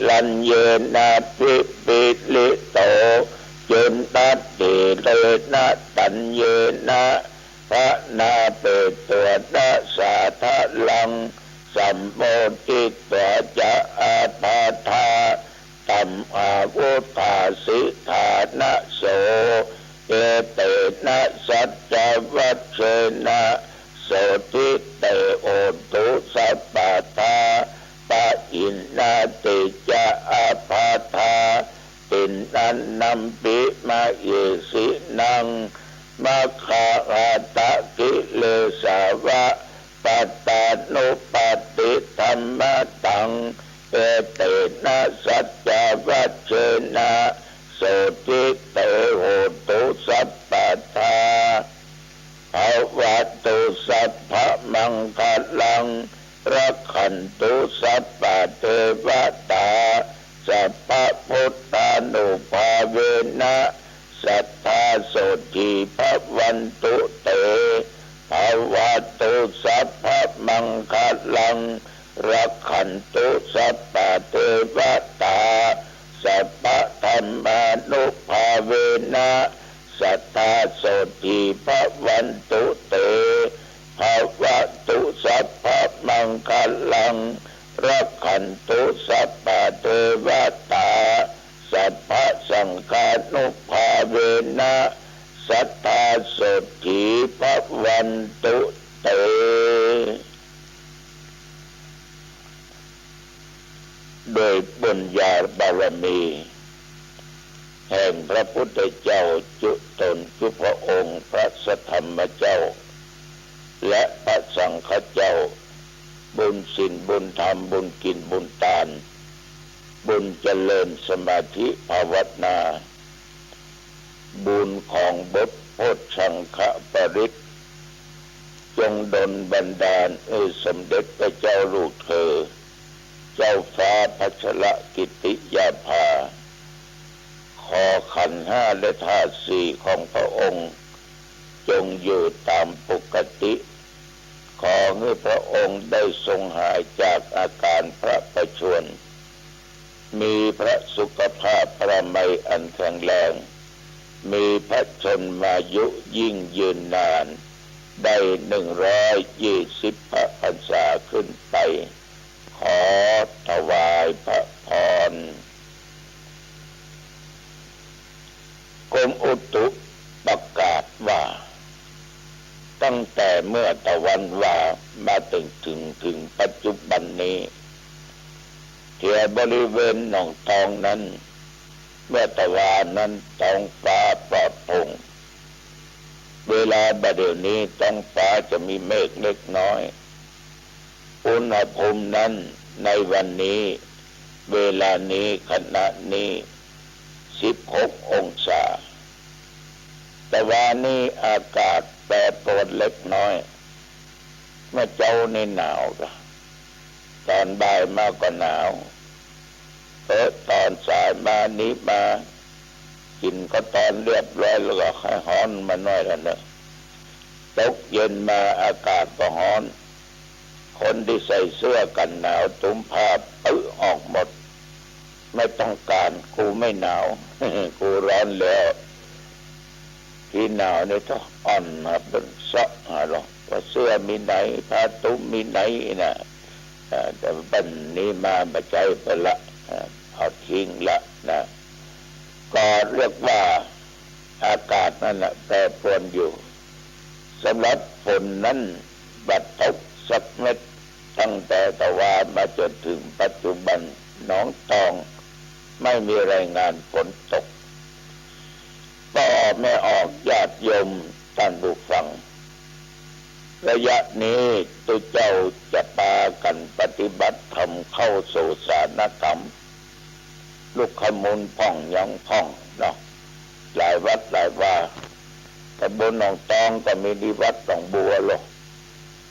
Speaker 2: ลัญเยนะปิปิลิโตจุนตัตติเลนะตัญเยนะพระนาเปตัวนะสาทะลังสัมโพธิตัวจะอาภาธาตัมอาวุธาสิธานะโสเอเตนะสัจจวัชเชนะโสทิเตโอตุสัพพะทาปะอินนาติจะอาภาธาตินนันนัมปิมาเอสินังมัคคาตะกิเลสาวะปัตตานุปติธรรมตังเอเตนะสัจจวัชเชนะโสติเตโหตุสัพพะทาภวัตุสัพพะมังคลังรักขันตุสัพพะเทวตาสัพพะพุทธานุภาเวนะสัทธาโสติภวันตุเตภวัตุสัพพะมังคลังรักขันตุสัพพะเทวตาสัพพะธรรมานุภาเวนะสัทธาโสติภวันตุเตภวัตุสัพพะมังคลังรักขันตุสัพพะเทวตาสัพพะสังฆานุภาเวนะสัทธาโสติภวันตุเตโดยบุญญาบารมีแห่งพระพุทธเจ้าจุตนจุพระองค์พระสัทธรรมเจ้าและพระสังฆเจ้าบุญศีลบุญธรรมบุญกินบุญทานบุญเจริญสมาธิภาวนาบุญของบทโพชังคปริตจงดลบันดาลสมเด็จพระเจ้าลูกเธอ เจ้าฟ้าพัชรกิติยาภาขอขันธ์ห้าและธาตุสี่ของพระองค์จงอยู่ตามปกติขอให้พระองค์ได้ทรงหายจากอาการพระประชวรมีพระสุขภาพประไมอันแข็งแรงมีพระชนมายุยิ่งยืนนานได้120 พระพรรษาขึ้นไปขอถวายพระพรกรมอุตุประกาศว่าตั้งแต่เมื่อตะวันว่ามาถึงปัจจุบันนี้ที่บริเวณหนองทองนั้นเมื่อตะวันนั้นท้องฟ้าปลอดโปร่งเวลาบัดเดี๋ยวนี้ท้องฟ้าจะมีเมฆเล็กน้อยอุณหภูมินั้นในวันนี้เวลานี้ขณะนี้16 องศาแต่วันนี้อากาศแปรปรวนเล็กน้อยเมื่อเจ้าในหนาวก็ตอนบ่ายมาก็หนาวตอนสายมานี้มากินก็ตอนเรียบร้อยแล้วก็ให้ฮ้อนมาหน่อยแล้วเนอะตกเย็นมาอากาศก็ฮ้อนคนที่ใส่เสื้อกันหนาวตุ้มผ้าปึ๊กออกหมดไม่ต้องการกูไม่หนาว กูร้อนแล้วที่หนาวนี่ต้องอ่อนมาเป็นซะหรอกว่าเสื้อมีไหนผ้าตุ้มมีไหนนะแต่บันนี้มาใจไปละเอาทิ้งละนะก็เรียกว่าอากาศนั่นแหละแปรปรวนอยู่สำหรับฝนนั้นบัดตกสักเม็ดตั้งแต่ตะวันมาจนถึงปัจจุบันหนองตองไม่มีรายงานฝนตกต่อไม่ออกญาติโยมท่านผู้ฟังระยะนี้ตุเจ้าจะพากันปฏิบัติธรรมเข้าสู่สานกรรมลูกขมูลพ่องยังพ่องเนาะหลายวัดหลายว่าตำบลหนองตองก็มีดีวัดหนองบัวหรอก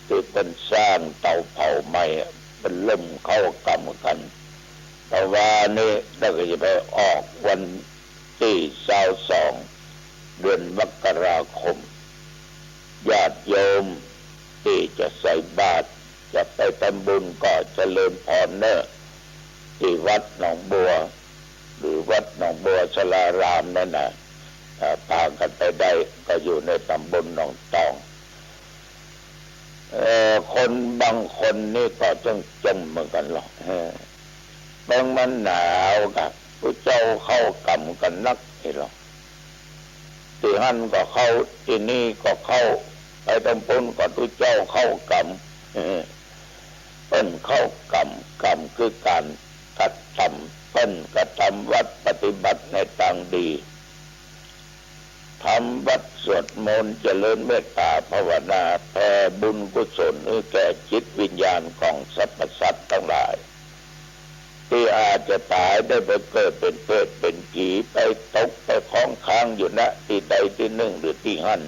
Speaker 2: ที่เป็นสร้างเตาเผาใหม่เป็นเริ่มเข้ากรรมกันแต่ว่านี่เราก็จะไปออกวันที่22 เดือนมกราคมญาติโยมที่จะใส่บาตรจะไปทำบุญก็เจริญพรเนอะที่วัดหนองบัวหรือวัดหนองบัวชลารามนั่นนะพากันไปได้ก็อยู่ในตำบลหนองตองคนบางคนนี่ก็จงเหมือนกันหรอกบางมันหนาวกับผู้เจ้าเข้ากรรมกันนักนี่หรอกที่หั่นก็เข้าที่นี่ก็เข้าไปตำบลก็ผู้เจ้าเข้ากรรมเป็นเข้ากรรมคือการกระทำเป็นกระทำวัดปฏิบัติในทางดีทำวัดสวดมนต์เจริญเมตตาภาวนาแผ่บุญกุศลให้แก่จิตวิญญาณของสรรพสัตว์ทั้งหลายที่อาจจะตายได้ไปเกิดเป็นเปรตเป็นผีไปตกไปคล้องค้างอยู่ณที่ใดที่หนึ่งหรือที่หั่น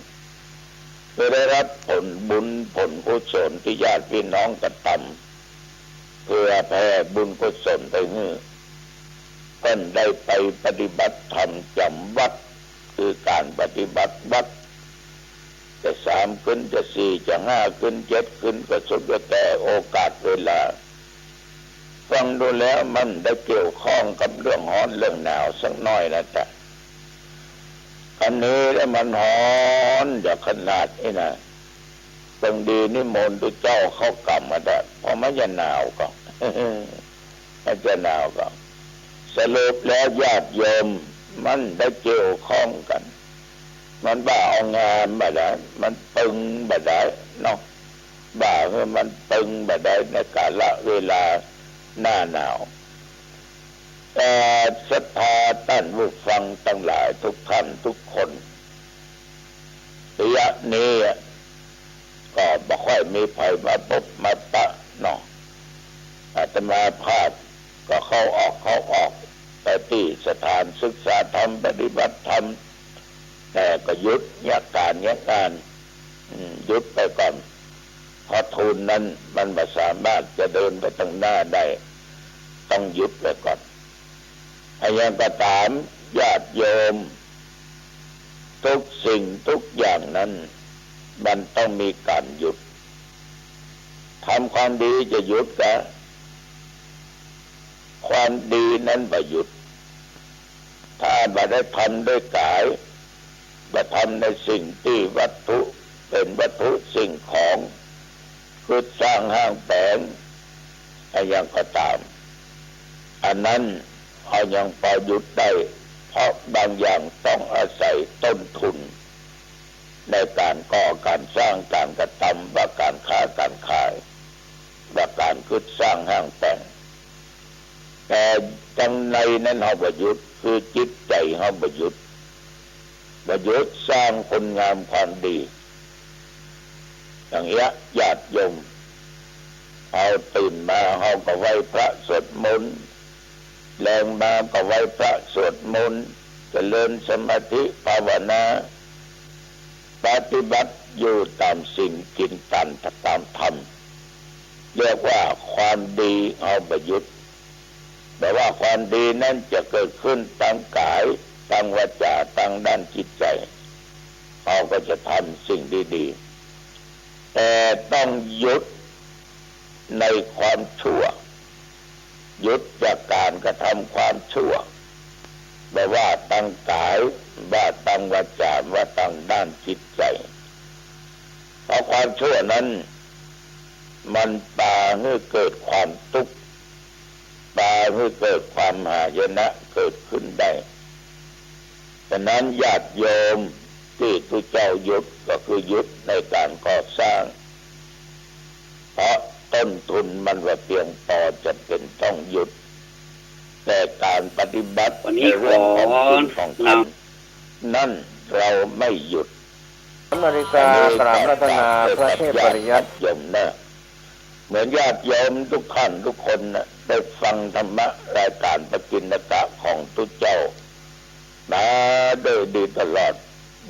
Speaker 2: จะได้รับผลบุญผลกุศลที่ญาติพี่น้องกระทำเพื่อแผ่บุญกุศลไปให้เพิ่นได้ไปปฏิบัติธรรมจำวัดคือการปฏิบัติวัดจะ3ขึ้นจะ4จะ5ขึ้น7ขึ้นก็สุดแต่โอกาสเวลาฟังดูแล้วมันได้เกี่ยวข้องกับเรื่องร้อนเรื่องหนาวสักน้อยนะจ๊ะอันนี้แล้วมันร้อนอย่าขนาดนี้นะตรงดีนิมนต์ตัวเจ้าเข้ากรรมมาได้เพราะมันจะหนาวก็ มันจะหนาวก็สรุปแล้วญาติโยมมันได้เกี่ยวข้องกันมันบ้าเอางานมาได้มันตึงมาได้เนาะบ้าเมื่อมันตึงมาได้ในกาลเวลาหน้าหนาวแต่ศรัทธาท่านผู้ฟังทั้งหลายทุกท่านทุกคนระยะนี้ก็ไม่ค่อยมีใครมาพบมาปะเนาะอาตมาภาพก็เข้าออกไปที่สถานศึกษาธรรมปฏิบัติธรรมแต่ก็หยุดงานหยุดไปก่อนเพราะทุนนั้นมันไม่สามารถจะเดินไปทางหน้าได้ ต้องหยุดไว้ก่อนอย่างก็ตามญาติโยมทุกสิ่งทุกอย่างนั้นมันต้องมีการหยุดทำความดีจะหยุดกะความดีนั้นบ่หยุดถ้าบ่ได้ทำด้วยกายบ่ทำในสิ่งที่วัตถุเป็นวัตถุสิ่งของคือสร้างห้างแปลงอย่างก็ตามอันนั้นเอายังพอหยุดได้เพราะบางอย่างต้องอาศัยต้นทุนในการก่อการสร้างการกระทำว่าการค้าการขายว่าการคิดสร้างห้างแต่งแต่จังในนั้นเฮาบ่หยุดคือจิตใจเฮาบ่หยุดสร้างคุณงามความดีอย่างเงี้ยญาติโยมเอาตื่นมาเฮาก็ไหว้พระสวดมนต์แรงมาก็ไหว้พระสวดมนต์เจริญสมาธิภาวนาปฏิบัติอยู่ตามสิ่งกินตามธรรมเรียกว่าความดีเอาประยุทธ์แต่ว่าความดีนั้นจะเกิดขึ้นทางกายทางวาจาทางด้านจิตใจเราก็จะทำสิ่งดีๆแต่ต้องหยุดในความชั่วหยุดจากการกระทำความชั่วไม่ว่าทางกายว่าทางวาจาว่าทางด้านจิตใจเพราะความชั่วนั้นมันพาให้เกิดความทุกข์พาให้เกิดความหายนะเกิดขึ้นได้ฉะนั้นญาติโยมที่ทุกเจ้าหยุดก็คือหยุดในการก่อสร้างเพราะต้นทุนมันว่าเพียงพอจะเป็นต้องหยุดแต่การปฏิบัติในเรื่องของคุณของธรรมนั่นเราไม่หยุด
Speaker 1: นาฬิกากราบรัตนาพระเทพปริยัติ
Speaker 2: โยมนะเหมือนญาติโยมทุกท่านทุกคนนะได้ฟังธรรมะรายการปกิณกะของทุกเจ้ามาโดยดีตลอด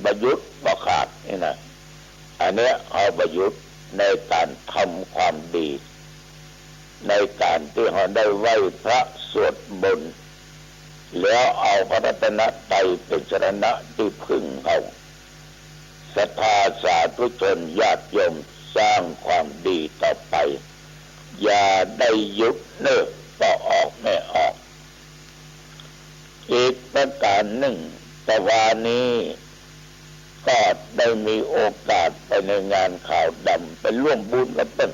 Speaker 2: ประยุทธ์บ่ขาดนี่นะอันนี้เอาประยุทธ์ในการทำความดีในการที่เราได้ไหว้พระสวดมนต์แล้วเอาพระรัตนตรัยเป็นสรณะที่พึ่งเราศรัทธาสาธุชนญาติโยมสร้างความดีต่อไปอย่าได้หยุดเนิ่นต่อออกไม่ออกอีกประการหนึ่งแต่วันนี้ก็ได้มีโอกาสไปในงานข่าวดำไปร่วมบุญกันต้น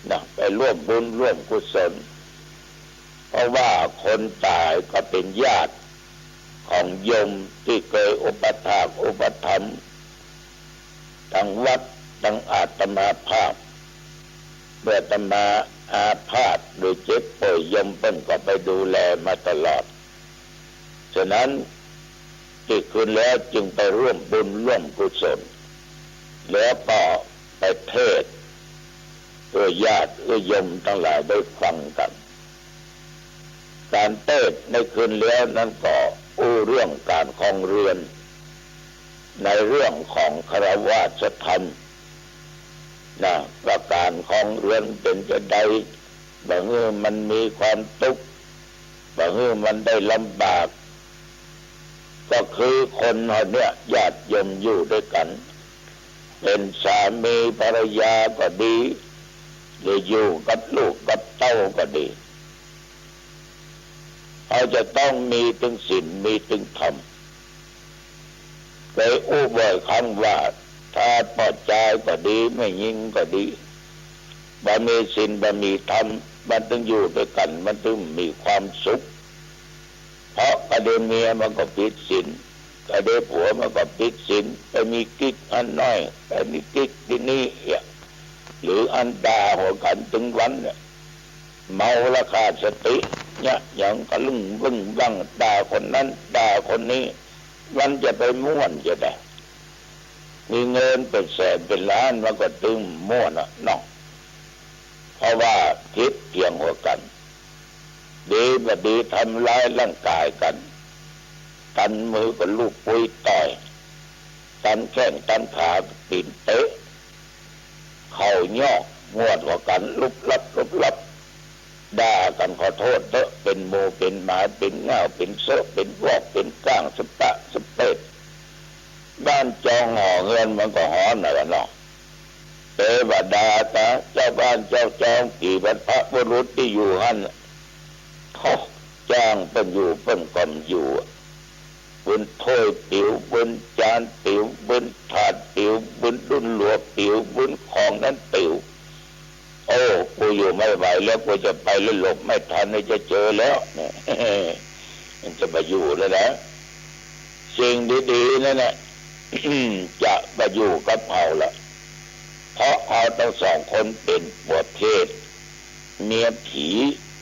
Speaker 2: นะไปร่วมบุญร่วมกุศลเพราะว่าคนตายก็เป็นญาติของโยมที่เคยอุปถากอุปถัมภ์ทั้งวัดทั้งอาตมาภาพเมื่ออาตมาอาพาธหรือเจ็บป่วยโยมเพิ่นก็ไปดูแลมาตลอดฉะนั้นที่คืนแล้วจึงไปร่วมบุญร่วมกุศลแล้วก็ไปเทศน์เพื่อญาติโยมทั้งหลายได้ฟังกันการเทศน์ในคืนแล้วนั้นก็เรื่องการครองเรือนในเรื่องของคฤหัสถธรรมนะว่าการครองเรือนเป็นจะใดบางเมื่อมันมีความทุกข์บางเมื่อมันได้ลำบากก็คือคนเนี่ยญาติโยมอยู่ด้วยกันเป็นสามีภรรยาก็ดีหรืออยู่กับลูกกับเต้าก็ดีเขาจะต้องมีถึงศีลมีถึงธรรมเคยบ่อยครั้งว่าถ้าปลอดใจก็ดีไม่ยิ่งก็ดีบ่มีศีลบ่มีธรรมมันต้องอยู่ด้วยกันมันต้องมีความสุขเพราะกระเดเมียมันก็ผิดศีลกระเดผัวมันก็ผิดศีลไปมีกิ๊กอันน้อยไปมีกิ๊กที่นี่หรืออันดาหัวกันถึงวันเนี่ยเมาละขาดสติเนี่ยอย่างกระลึงบึ้งบังด่าคนนั้นด่าคนนี้มันจะไปม่วนจะได้มีเงินเป็นแสนเป็นล้านมันก็ตึงม่วนเนาะเพราะว่าคิดเกี่ยงหัวกันดีบ่ดีทำร้ายร่างกายกันตันมือก็ลูกปุยต่อยตันแข้งตันขาปีนเตะเข่าย่องวดหัวกันลุบลับ ด่ากันขอโทษเถอะเป็นโมเป็นหมาเป็นเง่าเป็นโซเป็นวอกเป็นก้างสปะสเปดบ้านจองห่อเงินมันก็หอหน่อยเนาะเทวดาตาเจ้าบ้านเจ้าจองกี่บรรพบุรุษที่อยู่หันเขาจ้างเป็นอยู่เป็นกำอยู่บนถ้วยติ๋วบนจานติ๋วบนถาดติ๋วบนดุนหลวงติ๋วบนของนั้นติ๋วโอ้กูอยู่ไม่ไหวแล้วกูจะไปแล้วหลบไม่ทันเลยจะเจอแล้วเนี่ยมันจะมาอยู่แล้วนะสิ่งดีๆนั่นแหละจะมาอยู่กับเราละเพราะเราทั้งสองคนเป็นประเภทเมียผี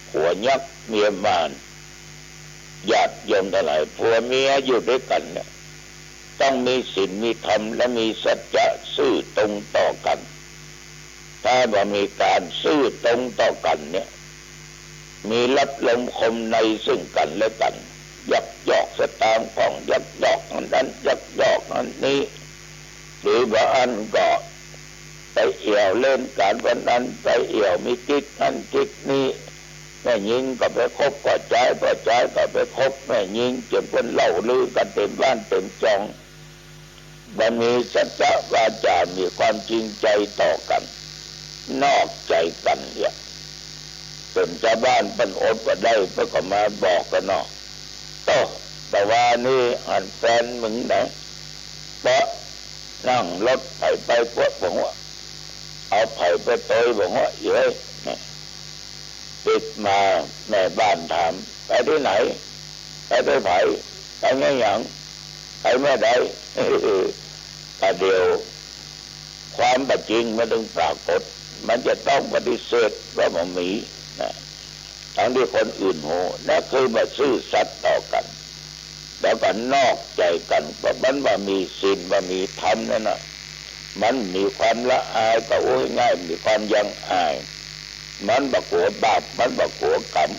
Speaker 2: ผัวยักษ์เมียมารญาติโยมทั้งหลายผัวเมียอยู่ด้วยกันเนี่ยต้องมีศีลมีธรรมและมีสัจจะซื่อตรงต่อกันถ้าว่ามีการซื่อตรงต่อกันเนี่ยมีรับลมคมในซึ่งกันและกันยักยอกสตางค์ของยักยอกนั้นยักยอกนั้นนี้หรือว่าอันก็ไปเอี่ยวเล่นการวันนั้นไปเอี่ยวมีกิ๊กนั้นกิ๊กนี้แม่ยิงก็ไปคบก็ใจก็ไปคบแม่ยิงจนคนเล่าลือกันเต็มบ้านเต็มจองบัดนี้สัจจะวาจามีความจริงใจต่อกันนอกใจกันเนี่ยเป็นชาวบ้านเป็นอดว่าได้เพื่อก็มาบอกกันเนาะแต่ว่านี่อันแฟนมึงนะเพราะนั่งรถไปพวกบอกว่าเอาไผ่ไปโตยบอกว่าเอ้ยติดมาแม่บ้านถามไปที่ไหนไปไผ่ไปไงอย่างไปเมื่อใดแต่เดียวความเป็นจริงมันต้องปรากฏมันจะต้องปฏิเสธว่ามันมีนะทั้งที่คนอื่นโหนั่นคือมาซื่อสัตย์ต่อกันแล้วก็นอกใจกันเพราะมันว่ามีศีลว่ามีธรรมนั่นน่ะมันมีความละอายก็โอ้ยง่ายมีความยังอายมันบักหัวบาปมันบักหัวกรรม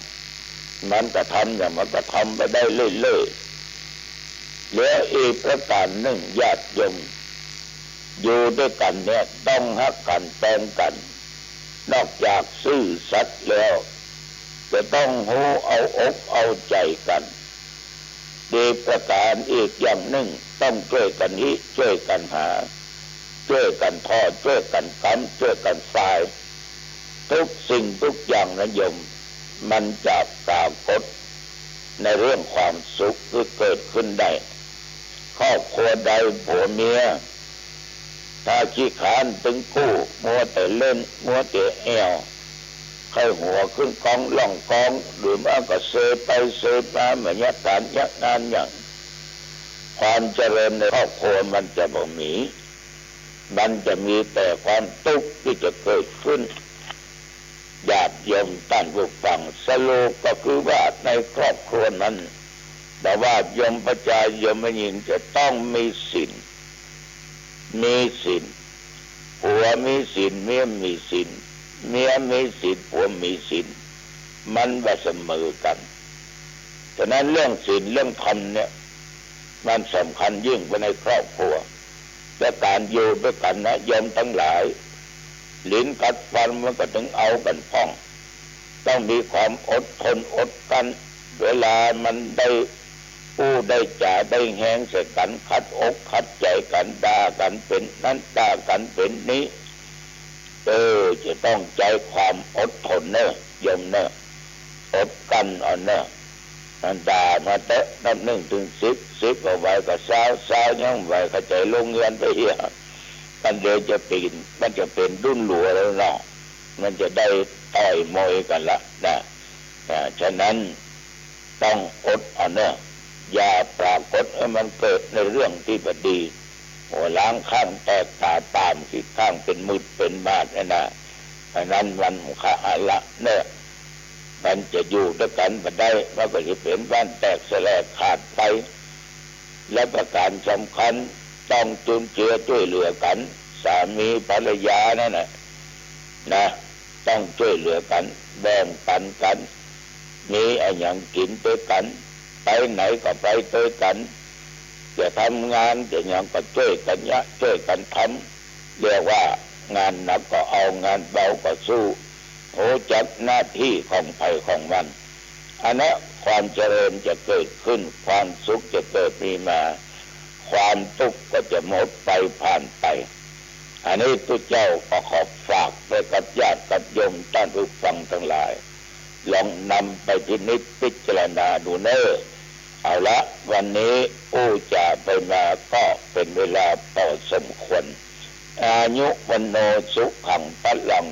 Speaker 2: มันก็ทำอย่างมันก็ทำไปได้เรื่อยๆเหลืออีกประการหนึ่งญาติโยมอยู่ด้วยกันเนี่ยต้องฮักกันแตงกันนอกจากซื่อสัตย์แล้วจะต้องหูเอาอกเอาใจกันดีประการอีกอย่างหนึ่งต้องช่วยกันนี้ช่วยกันหาช่วยกันทอดช่วยกันกำช่วยกันฝ่ายทุกสิ่งทุกอย่างนะโยมมันจะปรากฏในเรื่องความสุขที่เกิดขึ้นได้ครอบครัวใดผัวเมียถ้าขี้ขานตึงกู้มัวแต่เล่นมัวแต่แอวใครหัวขึ้นกองล่องกองหรือว่าก็เซไปเซมาเหมือนยักการยักงานอย่างความเจริญในครอบครัวมันจะบ่มีมันจะมีแต่ความทุกข์ที่จะเกิดขึ้นญาติโยมท่านผู้ฟังสรุปก็คือว่าในครอบครัวนั้นแต่ว่าโยมประชาโยมหญิงจะต้องมีศีลผัวมีศีลเมียมีศีลเมียมีศีลผัวมีศีลมันว่าเสมอกันฉะนั้นเรื่องศีลเรื่องธรรมเนี่ยมันสำคัญยิ่งไปในครอบครัวและการอยู่ด้วยกันนะโยมทั้งหลายลิ้นกัดฟันมันก็ถึงเอากันพ้องต้องมีความอดทนอดกันเวลามันได้ผู้ได้จ่าได้แหงใส่กันขัดอกขัดใจกันด่ากันเป็นนั้นด่ากันเป็นนี้จะต้องใจความอดทนเนอะโยมเนอะอดกันเอาเนอะด่ามาเตะนับ1 ถึง 10เอาไว้ก็สาวยังไว้เข้าใจลงเงินไปเหี้ยมันเดี๋ยวจะปีนมันจะเป็นดุ้นหลัวแล้วเนาะมันจะได้ต่อยมวยกันละนะฉะนั้นต้องอดเอาเนอะอย่าปรากฏให้มันเกิดในเรื่องที่บดีหัวล้างข้างแตกตาตามที่ข้างเป็นมืดเป็นบาดนะอันนั้นมันขาละเนอะมันจะอยู่ด้วยกันมาได้มันก็จะเป็นบ้านแตกสลายขาดไปและประการสำคัญต้องจุนเจือช่วยเหลือกันสามีภรรยานั่นนะต้องช่วยเหลือกันแบ่งปันกันมีอะไรอย่างกินด้วยกันไปไหนก็ไปด้วยกันจะทำงานจะอย่างก็ช่วยกันช่วยกันทำเรียกว่างานหนักก็เอางานเบาก็สู้ รู้จักหน้าที่ของใครของมันอันนั้นความเจริญจะเกิดขึ้นความสุขจะเกิดมีมาความทุกข์ก็จะหมดไปผ่านไปอันนี้ตุเจ้าก็ขอฝากไปกับญาติกับโยมท่านผู้ฟังทั้งหลายลองนำไปพินิจพิจารณาดูเนอะเอาละวันนี้ผู้จะไปมาก็เป็นเวลาพอสมควรอายุวันโนสุขังพลัง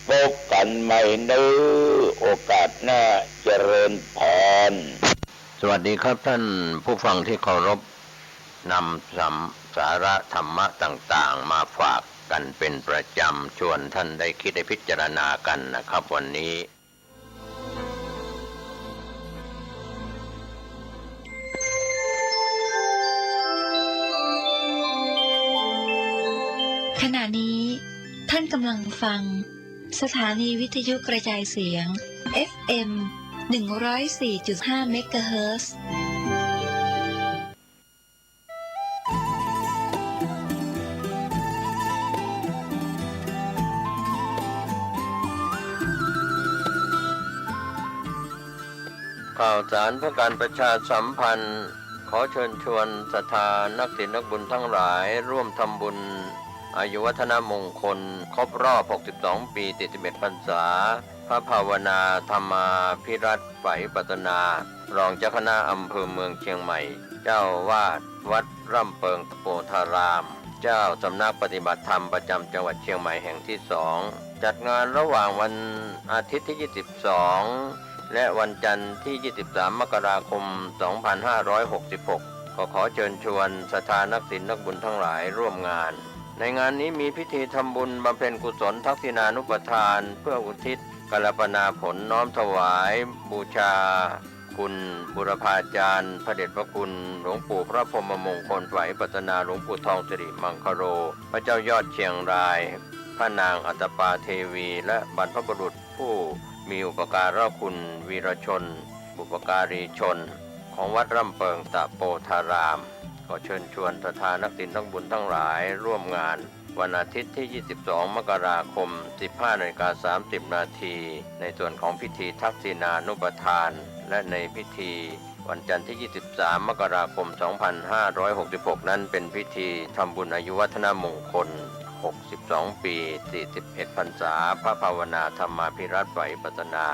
Speaker 2: พบกันใหม่เนื้อโอกาสหน้าเจริญพร
Speaker 1: สวัสดีครับท่านผู้ฟังที่เคารพนำสาระธรรมะต่างๆมาฝากกันเป็นประจำชวนท่านได้คิดได้พิจารณากันนะครับวันนี้
Speaker 3: ขณะนี้ท่านกำลังฟังสถานีวิทยุกระจายเสียง FM 104.5 เมกะเฮิรตซ์
Speaker 1: ข่าวสารเพื่อการประชาสัมพันธ์ขอเชิญชวนศรัทธานักศิลนักบุญทั้งหลายร่วมทำบุญอายุวัฒนมงคลครบรอบ62 ปี71 พรรษาพระภาวนาธรรมาภิรัตน์ไฝปัตนารองเจ้าคณะอำเภอเมืองเชียงใหม่เจ้าวาดวัดร่ำเปิงตะโปธารามเจ้าสำนักปฏิบัติธรรมประจำจังหวัดเชียงใหม่แห่งที่2จัดงานระหว่างวันอาทิตย์ที่22และวันจันทร์ที่23 มกราคม 2566ขอเชิญชวนศรัทธานักศิลนักบุญทั้งหลายร่วมงานในงานนี้มีพิธีทำบุญบำเพ็ญกุศลทักษิณานุปทานเพื่ออุทิศกัลปนาผลน้อมถวายบูชาคุณบุรพาจารย์พระเดชพระคุณหลวงปู่พระพรหมมงคลไฝปัตนาหลวงปู่ทองสิริมังคโรพระเจ้ายอดเชียงรายพระนางอัตปาเทวีและบรรพบุรุษผู้มีอุปการะคุณวีรชนบุปการีชนของวัดร่ำเปิงตะโปธารามขอเชิญชวนศรัทธานักศิลนักบุญทั้งหลายร่วมงานวันอาทิตย์ที่22 มกราคม 15:30 นาทีในส่วนของพิธีทักษิณานุปทานและในพิธีวันจันทร์ที่23 มกราคม 2566นั้นเป็นพิธีทำบุญอายุวัฒนมงคล62 ปี41 พรรษาพระภาวนาธรรมาภิรัตน์ไฝปัตนา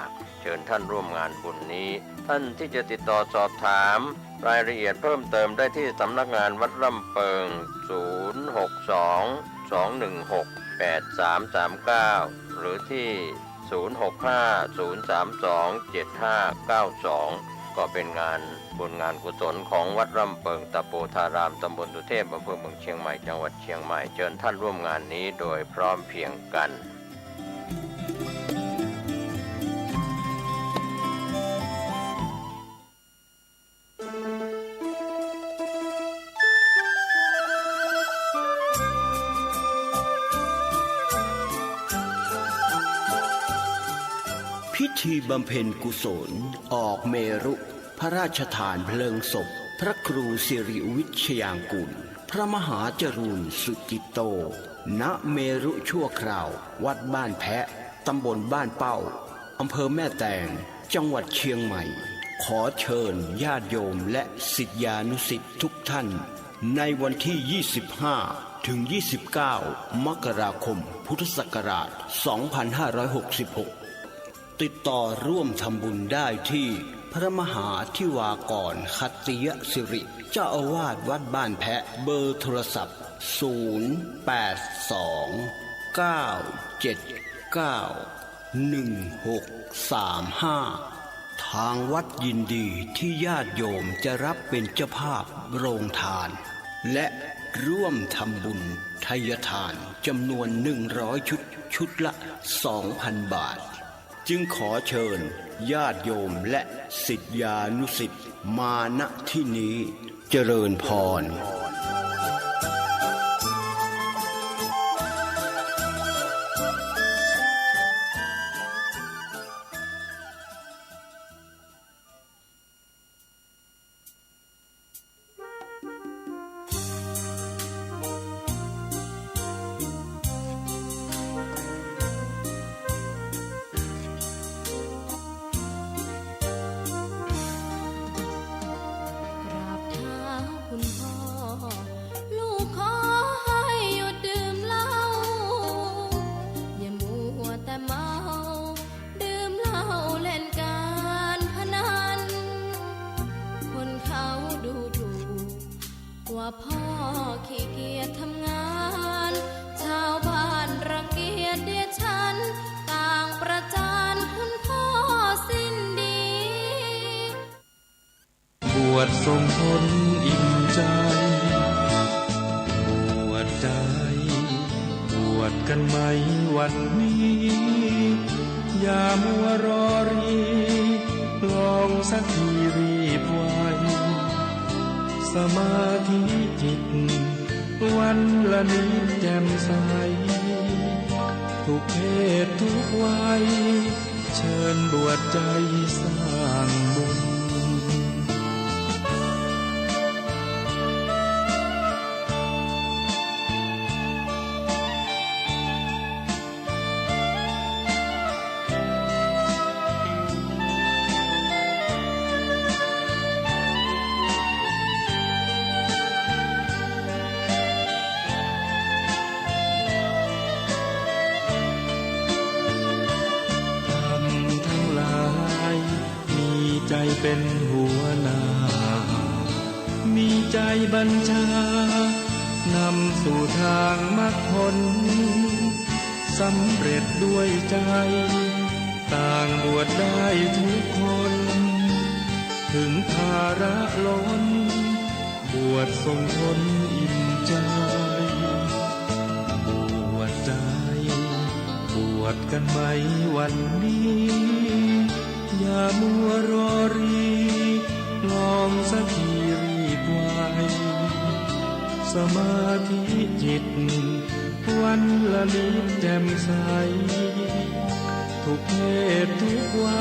Speaker 1: เชิญท่านร่วมงานบุญนี้ท่านที่จะติดต่อสอบถามรายละเอียดเพิ่มเติมได้ที่สำนักงานวัดร่ำเปิง062-216-8339หรือที่065-032-7592ก็เป็นงานบุญงานกุศลของวัดร่ำเปิงตะโปธารามตำบลสุเทพอำเภอเมืองเชียงใหม่จังหวัดเชียงใหม่เชิญท่านร่วมงานนี้โดยพร้อมเพรียงกัน
Speaker 4: พิธีบำเพ็ญกุศลออกเมรุพระราชทานเพลิงศพพระครูสิริวิชยางกุลพระมหาจรูนสุจิตโตณเมรุชั่วคราววัดบ้านแพะตำบลบ้านเป้าอำเภอแม่แตงจังหวัดเชียงใหม่ขอเชิญญาติโยมและศิษยานุศิษย์ทุกท่านในวันที่ 25 ถึง 29 มกราคม พุทธศักราช 2566ติดต่อร่วมทำบุญได้ที่พระมหาธิวากรคัตติยสิริเจ้าอาวาสวัดบ้านแพะเบอร์โทรศัพท์0829791635ทางวัดยินดีที่ญาติโยมจะรับเป็นเจ้าภาพโรงทานและร่วมทำบุญทายทานจำนวน100ชุดละ 2,000 บาทจึงขอเชิญญาติโยมและศิษยานุศิษย์มาณที่นี้เจริญพร
Speaker 5: พ ขี้เกียจทำงานชาวบ้านรังเกียจเดียดฉันต่างประจานคุณพ่อสิ้นดี
Speaker 6: บวชทรงทนอิ่มใจบวชใจบวชกันไหมวันนี้อย่ามัวรอรีลองสักทีรีบไวสมาธิจิตวันละนิดแจ่มใสทุกเพศทุกวัยเชิญบวชใจสร้างบุญใจเป็นหัวหน้ามีใจบัญชานำสู่ทางมรรคผลสำเร็จด้วยใจต่างบวชได้ทุกคนถึงภาระล้นบวชทรงทนอิ่มใจบวชใจบวชกันไหมวันนี้อย่ามัวรอรีลองสักทีรีบไวสมาธิจิตวันละนิดแจ่มใสทุกเพศทุกวั